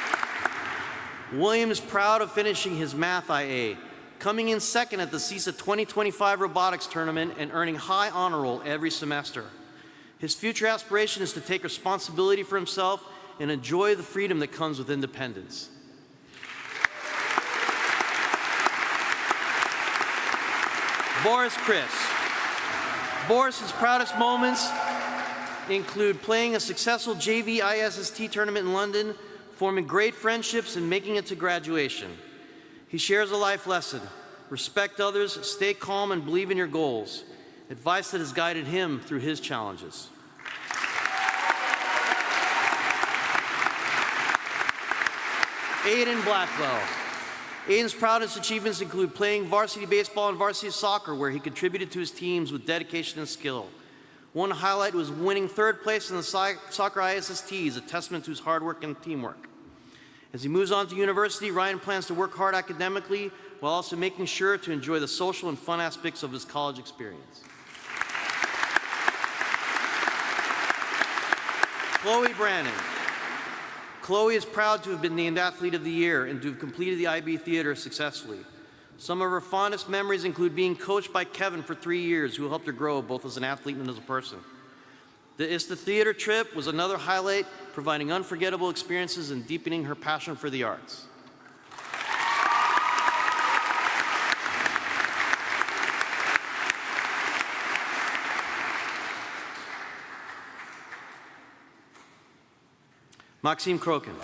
William is proud of finishing his math IA, coming in second at the CISA 2025 robotics tournament and earning high honor roll every semester. His future aspiration is to take responsibility for himself and enjoy the freedom that comes with independence. Boris Chris. Boris's proudest moments include playing a successful JV ISST tournament in London, forming great friendships, and making it to graduation. He shares a life lesson: respect others, stay calm, and believe in your goals. Advice that has guided him through his challenges. Aiden Blackwell. Aiden's proudest achievements include playing varsity baseball and varsity soccer, where he contributed to his teams with dedication and skill. One highlight was winning 3rd place in the soccer ISSTs, a testament to his hard work and teamwork. As he moves on to university, Ryan plans to work hard academically while also making sure to enjoy the social and fun aspects of his college experience. Chloe Brannon. Chloe is proud to have been named Athlete of the Year and to have completed the IB Theater successfully. Some of her fondest memories include being coached by Kevin for 3 years, who helped her grow both as an athlete and as a person. The ISTA Theater trip was another highlight, providing unforgettable experiences and deepening her passion for the arts. Maxime Kroken.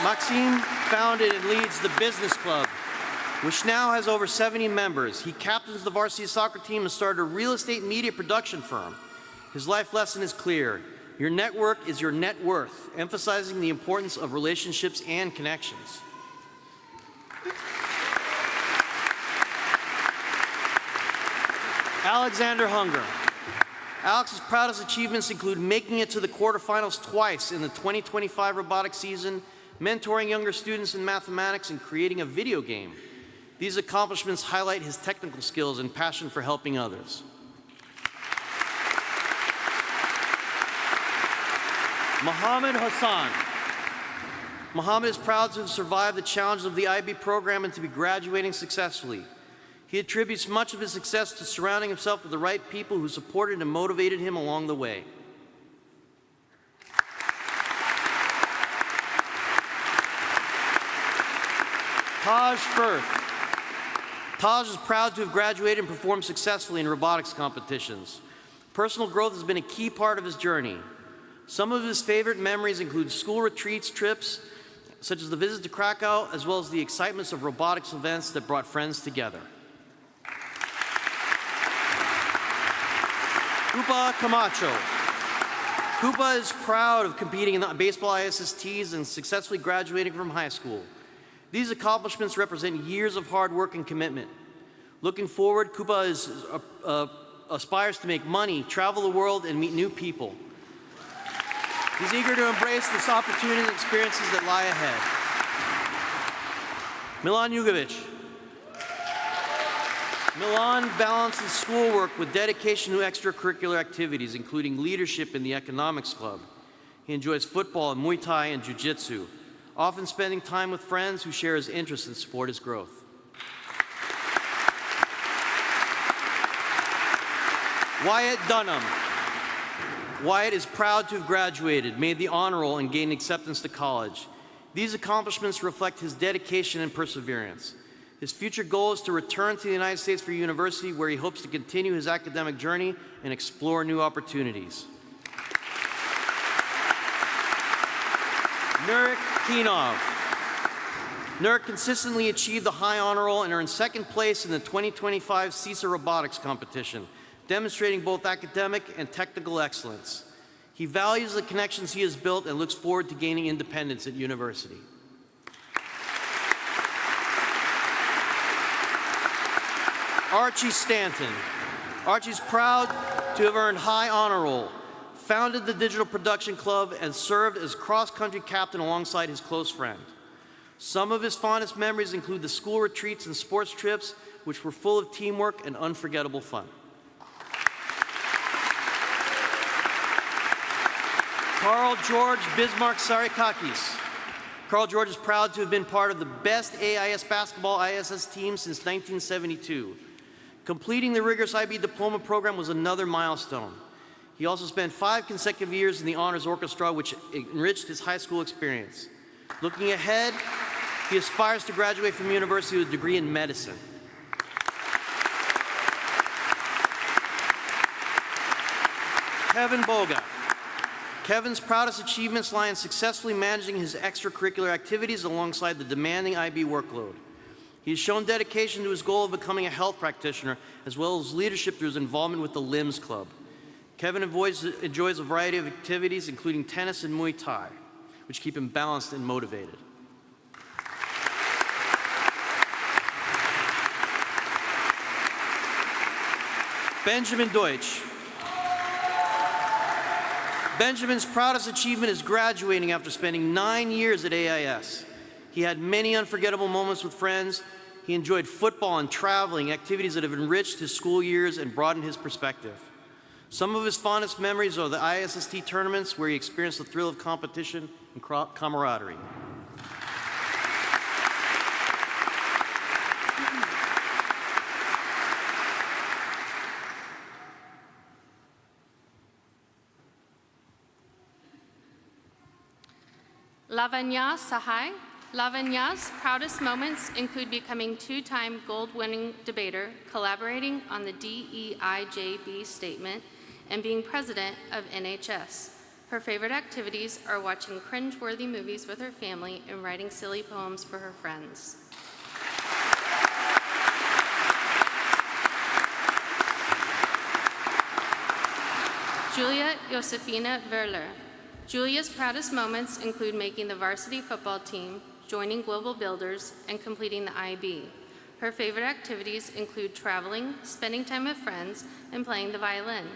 Maxime founded and leads the Business Club, which now has over 70 members. He captains the varsity soccer team and started a real estate media production firm. His life lesson is clear: your network is your net worth, emphasizing the importance of relationships and connections. Alexander Hunger. Alex's proudest achievements include making it to the quarterfinals twice in the 2025 robotics season, mentoring younger students in mathematics, and creating a video game. These accomplishments highlight his technical skills and passion for helping others. Mohammed Hassan. Mohammed is proud to have survived the challenges of the IB program and to be graduating successfully. He attributes much of his success to surrounding himself with the right people who supported and motivated him along the way. Taj Firth. Taj is proud to have graduated and performed successfully in robotics competitions. Personal growth has been a key part of his journey. Some of his favorite memories include school retreats, trips, such as the visit to Krakow, as well as the excitements of robotics events that brought friends together. Kupa Camacho. Kupa is proud of competing in the baseball ISSTs and successfully graduating from high school. These accomplishments represent years of hard work and commitment. Looking forward, Kupa aspires to make money, travel the world, and meet new people. He's eager to embrace this opportunity and experiences that lie ahead. Milan Jugovic. Milan balances schoolwork with dedication to extracurricular activities, including leadership in the economics club. He enjoys football and Muay Thai and Jiu-Jitsu, often spending time with friends who share his interests and support his growth. Wyatt Dunham. Wyatt is proud to have graduated, made the honor roll, and gained acceptance to college. These accomplishments reflect his dedication and perseverance. His future goal is to return to the United States for university, where he hopes to continue his academic journey and explore new opportunities. Nurik Kinov. Nurik consistently achieved the high honor roll and earned second place in the 2025 CISA robotics competition, demonstrating both academic and technical excellence. He values the connections he has built and looks forward to gaining independence at university. Archie Stanton. Archie's proud to have earned high honor roll, founded the Digital Production Club, and served as cross-country captain alongside his close friend. Some of his fondest memories include the school retreats and sports trips, which were full of teamwork and unforgettable fun. Carl George Bismarck Sarikakis. Carl George is proud to have been part of the best AIS basketball ISS team since 1972. Completing the rigorous IB diploma program was another milestone. He also spent 5 consecutive years in the honors orchestra, which enriched his high school experience. Looking ahead, he aspires to graduate from university with a degree in medicine. Kevin Boga. Kevin's proudest achievements lie in successfully managing his extracurricular activities alongside the demanding IB workload. He has shown dedication to his goal of becoming a health practitioner, as well as leadership through his involvement with the LIMS Club. Kevin enjoys a variety of activities, including tennis and Muay Thai, which keep him balanced and motivated. Benjamin Deutsch. Benjamin's proudest achievement is graduating after spending 9 years at AIS. He had many unforgettable moments with friends. He enjoyed football and traveling, activities that have enriched his school years and broadened his perspective. Some of his fondest memories are the ISST tournaments, where he experienced the thrill of competition and camaraderie. Lavanya Sahai. Lavanya's proudest moments include becoming 2-time gold-winning debater, collaborating on the DEIJB statement, and being president of NHS. Her favorite activities are watching cringe-worthy movies with her family and writing silly poems for her friends. Julia Josefina Verler. Julia's proudest moments include making the varsity football team, joining Global Builders, and completing the IB. Her favorite activities include traveling, spending time with friends, and playing the violin.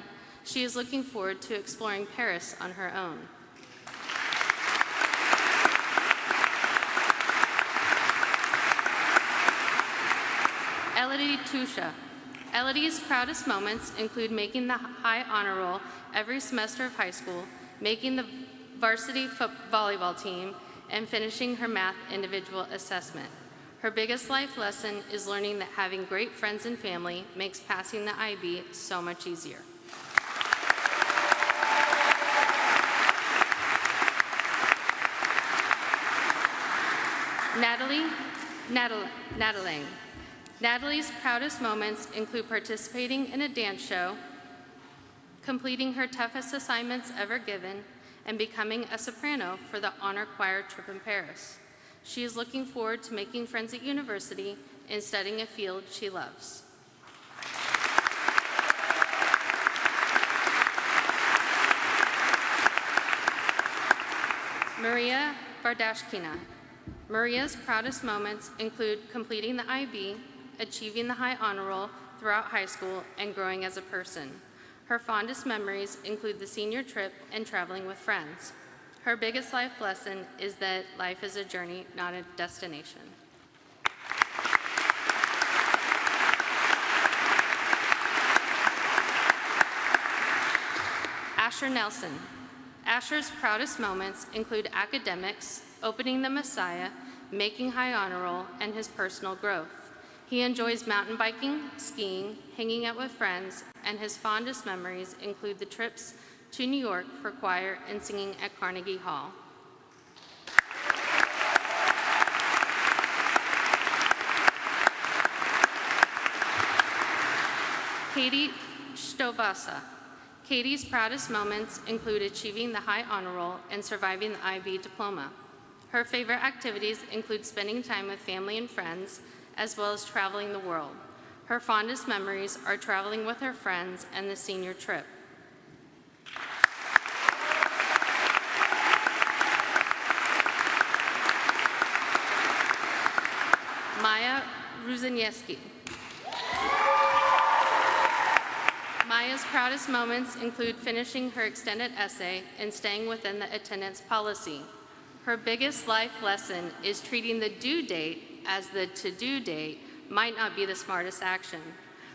She is looking forward to exploring Paris on her own. Elodie Tusha. Elodie's proudest moments include making the high honor roll every semester of high school, making the varsity volleyball team, and finishing her math individual assessment. Her biggest life lesson is learning that having great friends and family makes passing the IB so much easier. Natalie. Natalie's proudest moments include participating in a dance show, completing her toughest assignments ever given, and becoming a soprano for the honor choir trip in Paris. She is looking forward to making friends at university and studying a field she loves. Maria Bardashkina. Maria's proudest moments include completing the IB, achieving the high honor roll throughout high school, and growing as a person. Her fondest memories include the senior trip and traveling with friends. Her biggest life lesson is that life is a journey, not a destination. Asher Nelson. Asher's proudest moments include academics, opening the Messiah, making high honor roll, and his personal growth. He enjoys mountain biking, skiing, hanging out with friends, and his fondest memories include the trips to New York for choir and singing at Carnegie Hall. Katie Stovasa. Katie's proudest moments include achieving the high honor roll and surviving the IB diploma. Her favorite activities include spending time with family and friends, as well as traveling the world. Her fondest memories are traveling with her friends and the senior trip. Maya Ruzaniewski. Maya's proudest moments include finishing her extended essay and staying within the attendance policy. Her biggest life lesson is treating the due date as the to-do date might not be the smartest action.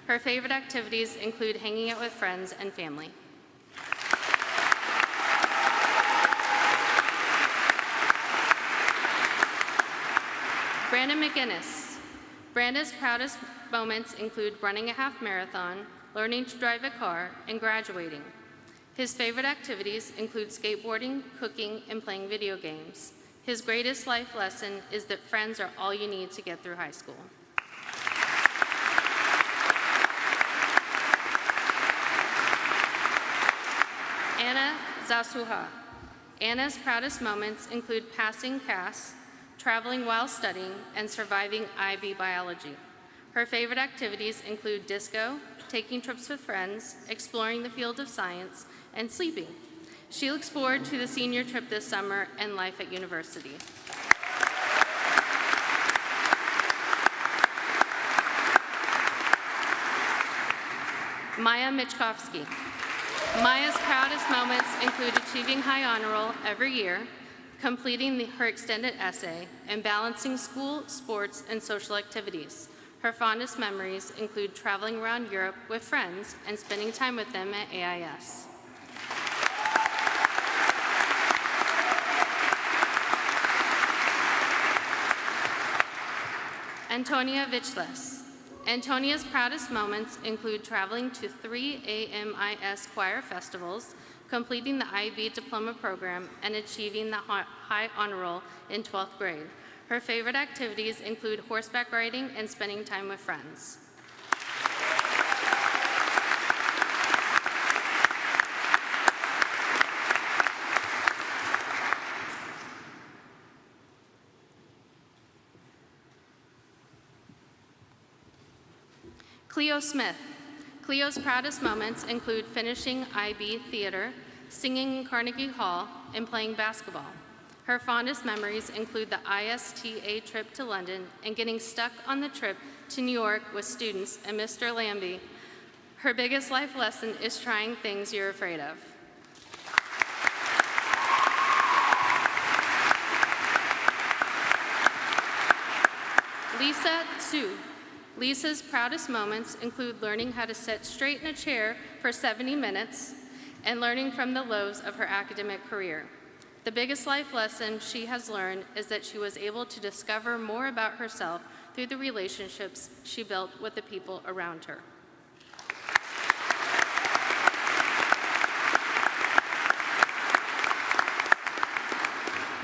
Her favorite activities include hanging out with friends and family. Brandon McGinnis. Brandon's proudest moments include running a half marathon, learning to drive a car, and graduating. His favorite activities include skateboarding, cooking, and playing video games. His greatest life lesson is that friends are all you need to get through high school. Anna Zasuha. Anna's proudest moments include passing CAS, traveling while studying, and surviving IB biology. Her favorite activities include disco, taking trips with friends, exploring the field of science, and sleeping. She looks forward to the senior trip this summer and life at university. Maya Michkovsky. Maya's proudest moments include achieving high honor roll every year, completing her extended essay, and balancing school, sports, and social activities. Her fondest memories include traveling around Europe with friends and spending time with them at AIS. Antonia Vichles. Antonia's proudest moments include traveling to 3 AMIS choir festivals, completing the IB diploma program, and achieving the high honor roll in 12th grade. Her favorite activities include horseback riding and spending time with friends. Cleo Smith. Cleo's proudest moments include finishing IB theater, singing in Carnegie Hall, and playing basketball. Her fondest memories include the ISTA trip to London and getting stuck on the trip to New York with students and Mr. Lambie. Her biggest life lesson is trying things you're afraid of. Lisa Tsu. Lisa's proudest moments include learning how to sit straight in a chair for 70 minutes and learning from the lows of her academic career. The biggest life lesson she has learned is that she was able to discover more about herself through the relationships she built with the people around her.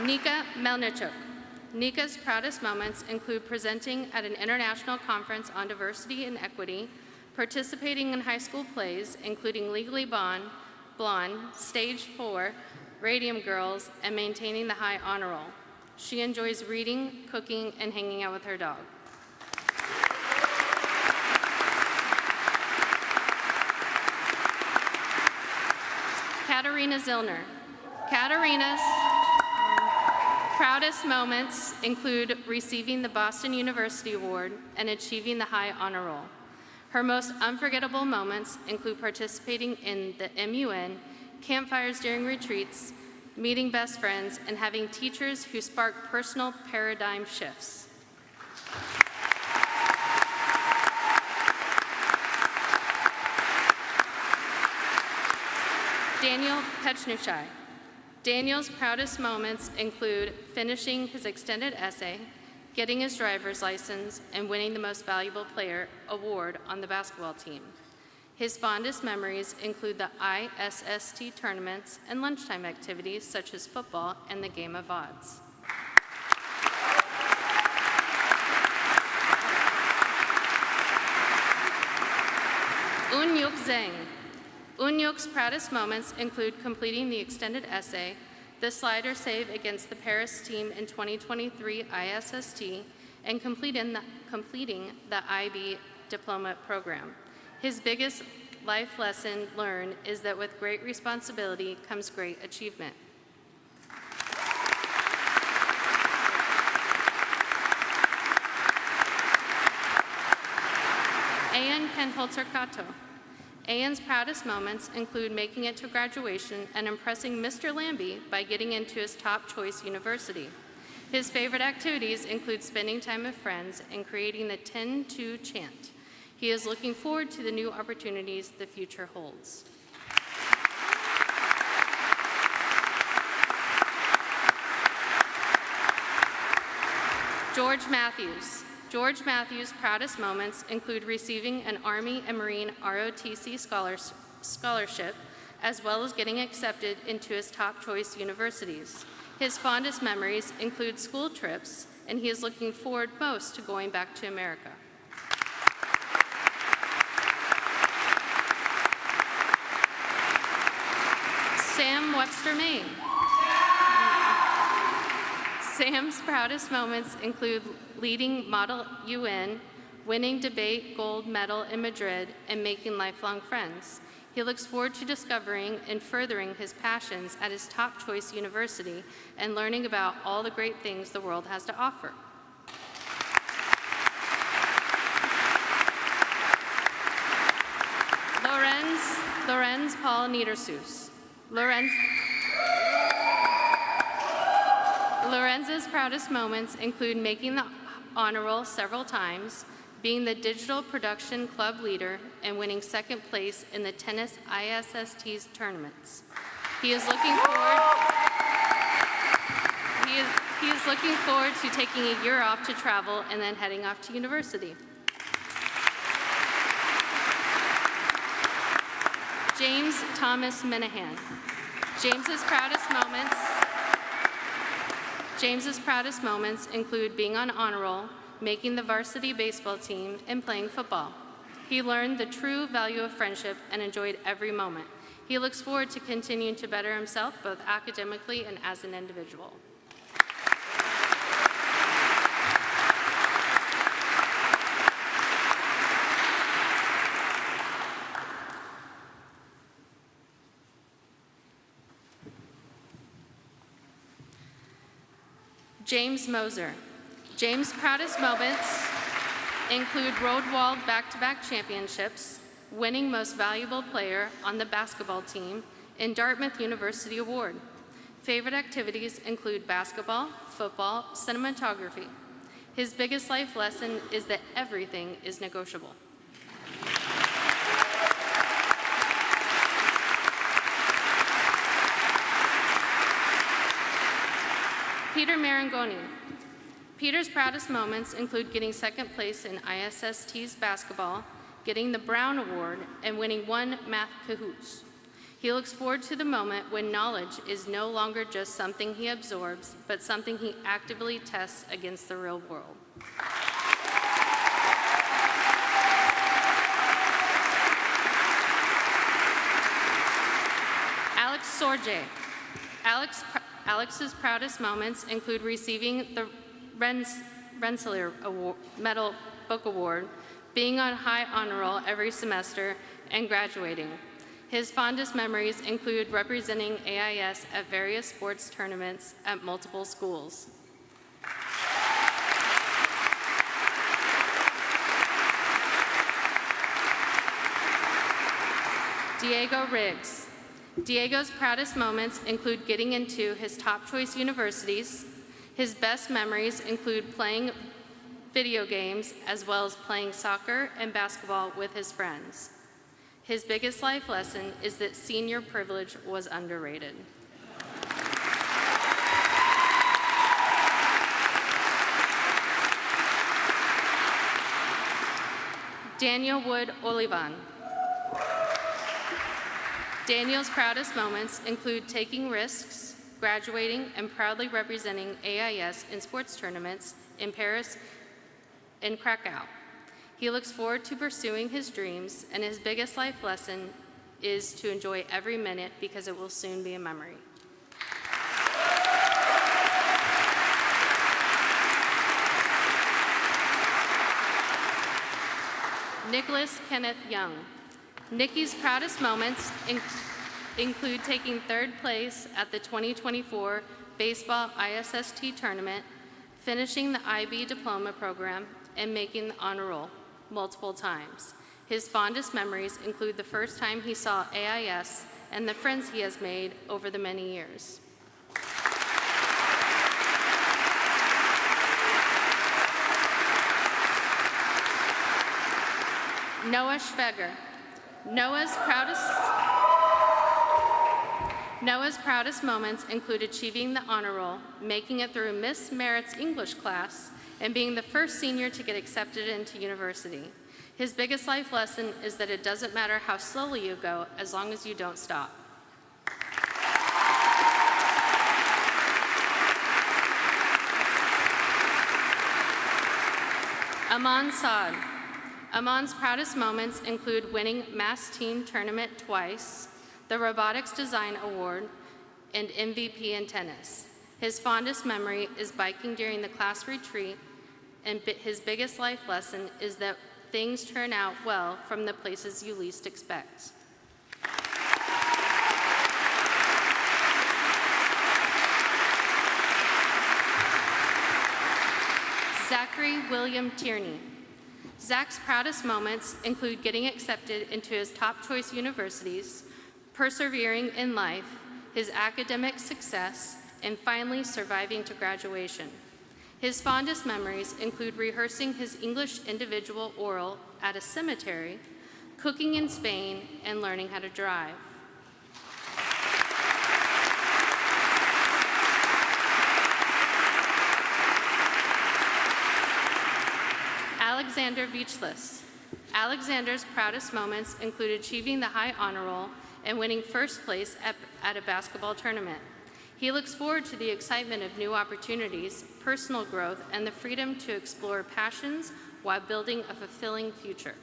Nika Melnichuk. Nika's proudest moments include presenting at an international conference on diversity and equity, participating in high school plays, including Legally Blonde, Stage 4, Radium Girls, and maintaining the high honor roll. She enjoys reading, cooking, and hanging out with her dog. Katarina Zillner. Katarina's proudest moments include receiving the Boston University Award and achieving the high honor roll. Her most unforgettable moments include participating in the MUN, campfires during retreats, meeting best friends, and having teachers who spark personal paradigm shifts. Daniel Pechnuchai. Daniel's proudest moments include finishing his extended essay, getting his driver's license, and winning the Most Valuable Player award on the basketball team. His fondest memories include the ISST tournaments and lunchtime activities such as football and the game of odds. Unyuk Zheng. Unyuk's proudest moments include completing the extended essay, the slider save against the Paris team in 2023 ISST, and completing the IB diploma program. His biggest life lesson learned is that with great responsibility comes great achievement. Ayan Penholzer-Kato. Ayan's proudest moments include making it to graduation and impressing Mr. Lambie by getting into his top choice university. His favorite activities include spending time with friends and creating the 10-2 chant. He is looking forward to the new opportunities the future holds. George Matthews. George Matthews' proudest moments include receiving an Army and Marine ROTC scholarship, as well as getting accepted into his top choice universities. His fondest memories include school trips, and he is looking forward most to going back to America. Sam Webster Maine. Sam's proudest moments include leading Model UN, winning debate gold medal in Madrid, and making lifelong friends. He looks forward to discovering and furthering his passions at his top choice university and learning about all the great things the world has to offer. Lorenz Paul Niedersus. Lorenz's proudest moments include making the honor roll several times, being the digital production club leader, and winning second place in the tennis ISST's tournaments. He is looking forward to taking a year off to travel and then heading off to university. James Thomas Minahan. James's proudest moments include being on honor roll, making the varsity baseball team, and playing football. He learned the true value of friendship and enjoyed every moment. He looks forward to continuing to better himself both academically and as an individual. James Moser. James' proudest moments include road-walled back-to-back championships, winning Most Valuable Player on the basketball team, and Dartmouth University Award. Favorite activities include basketball, football, cinematography. His biggest life lesson is that everything is negotiable. Peter Marangoni. Peter's proudest moments include getting second place in ISST's basketball, getting the Brown Award, and winning one math Kahoots. He looks forward to the moment when knowledge is no longer just something he absorbs, but something he actively tests against the real world. Alex Sorge. Alex's proudest moments include receiving the Rensselaer Medal Book Award, being on high honor roll every semester, and graduating. His fondest memories include representing AIS at various sports tournaments at multiple schools. Diego Riggs. Diego's proudest moments include getting into his top choice universities. His best memories include playing video games as well as playing soccer and basketball with his friends. His biggest life lesson is that senior privilege was underrated. Daniel Wood Olivan. Daniel's proudest moments include taking risks, graduating, and proudly representing AIS in sports tournaments in Paris and Krakow. He looks forward to pursuing his dreams, and his biggest life lesson is to enjoy every minute because it will soon be a memory. Nicholas Kenneth Young. Nikki's proudest moments include taking third place at the 2024 Baseball ISST Tournament, finishing the IB Diploma program, and making the honor roll multiple times. His fondest memories include the first time he saw AIS and the friends he has made over the many years. Noah Schweger. Noah's proudest moments include achieving the honor roll, making it through Miss Merritt's English class, and being the first senior to get accepted into university. His biggest life lesson is that it doesn't matter how slowly you go, as long as you don't stop. Aman Saad. Aman's proudest moments include winning Mass Team Tournament twice, the Robotics Design Award, and MVP in tennis. His fondest memory is biking during the class retreat, and his biggest life lesson is that things turn out well from the places you least expect. Zachary William Tierney. Zach's proudest moments include getting accepted into his top choice universities, persevering in life, his academic success, and finally surviving to graduation. His fondest memories include rehearsing his English individual oral at a cemetery, cooking in Spain, and learning how to drive. Alexander Vichlis. Alexander's proudest moments include achieving the high honor roll and winning first place at a basketball tournament. He looks forward to the excitement of new opportunities, personal growth, and the freedom to explore passions while building a fulfilling future.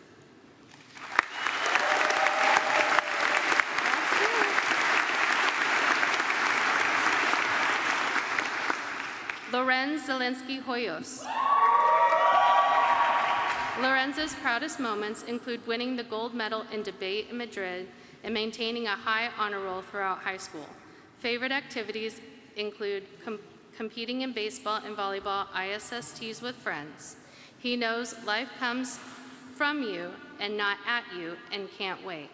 Lorenz Zelensky Hoyos. Lorenzo's proudest moments include winning the gold medal in debate in Madrid and maintaining a high honor roll throughout high school. Favorite activities include competing in baseball and volleyball ISSTs with friends. He knows life comes from you and not at you and can't wait.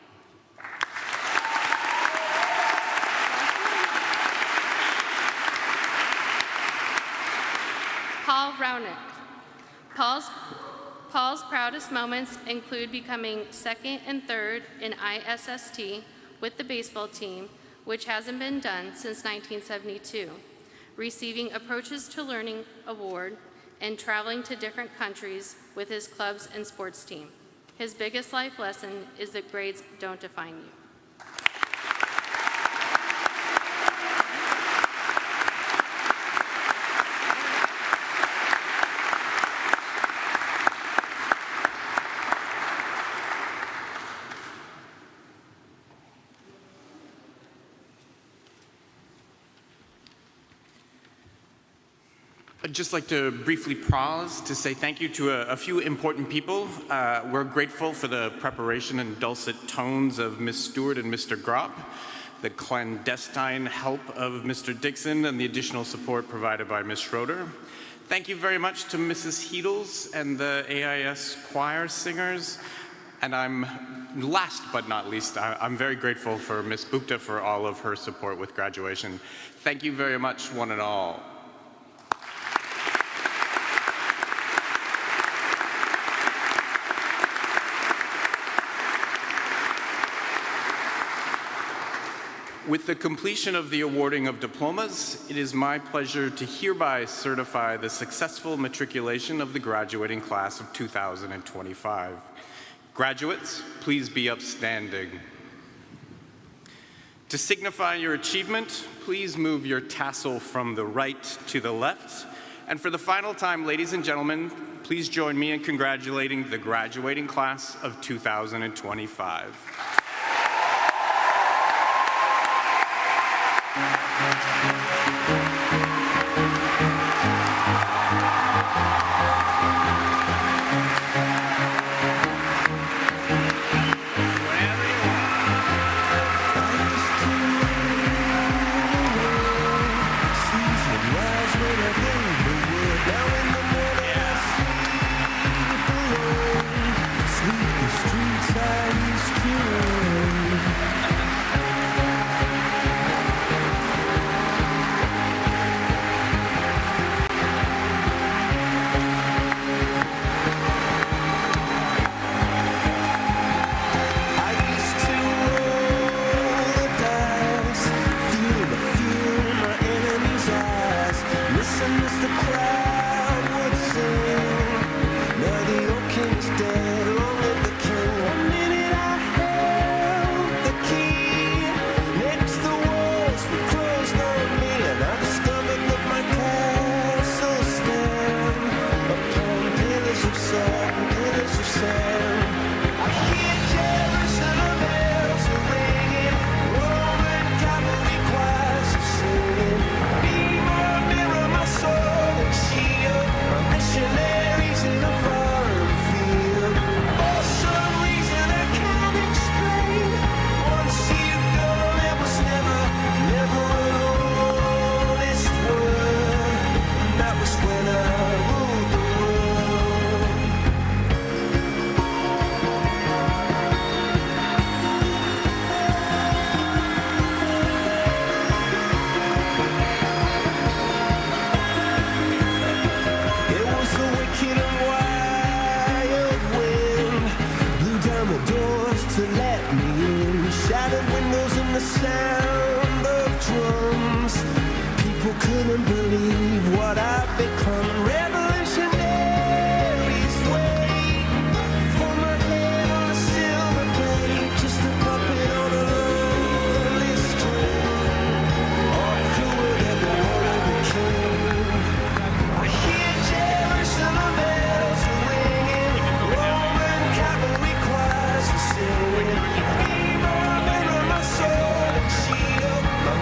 Paul Raunick. Paul's proudest moments include becoming second and third in ISST with the baseball team, which hasn't been done since 1972. receiving Approaches to Learning Award, and traveling to different countries with his clubs and sports team. His biggest life lesson is that grades don't define you. I'd just like to briefly pause to say thank you to a few important people. We're grateful for the preparation and dulcet tones of Ms. Stewart and Mr. Gropp, the clandestine help of Mr. Dixon, and the additional support provided by Ms. Schroeder. Thank you very much to Mrs. Heedles and the AIS choir singers. And last but not least, I'm very grateful for Ms. Bukta for all of her support with graduation. Thank you very much, one and all. With the completion of the awarding of diplomas, it is my pleasure to hereby certify the successful matriculation of the graduating class of 2025. Graduates, please be upstanding. To signify your achievement, please move your tassel from the right to the left. And for the final time, ladies and gentlemen, please join me in congratulating the graduating class of 2025.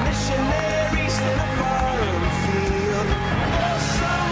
Missionaries in a foreign field. For some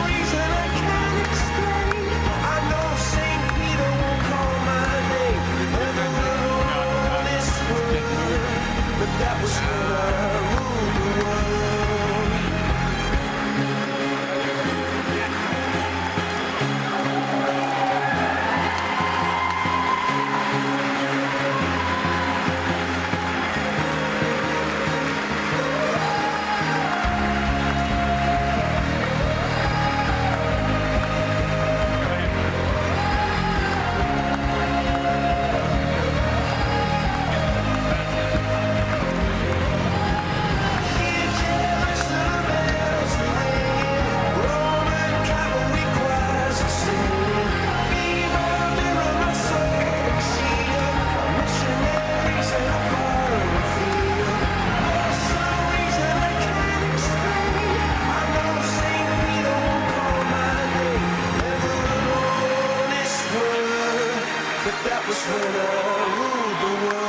but that was when I ruled the world.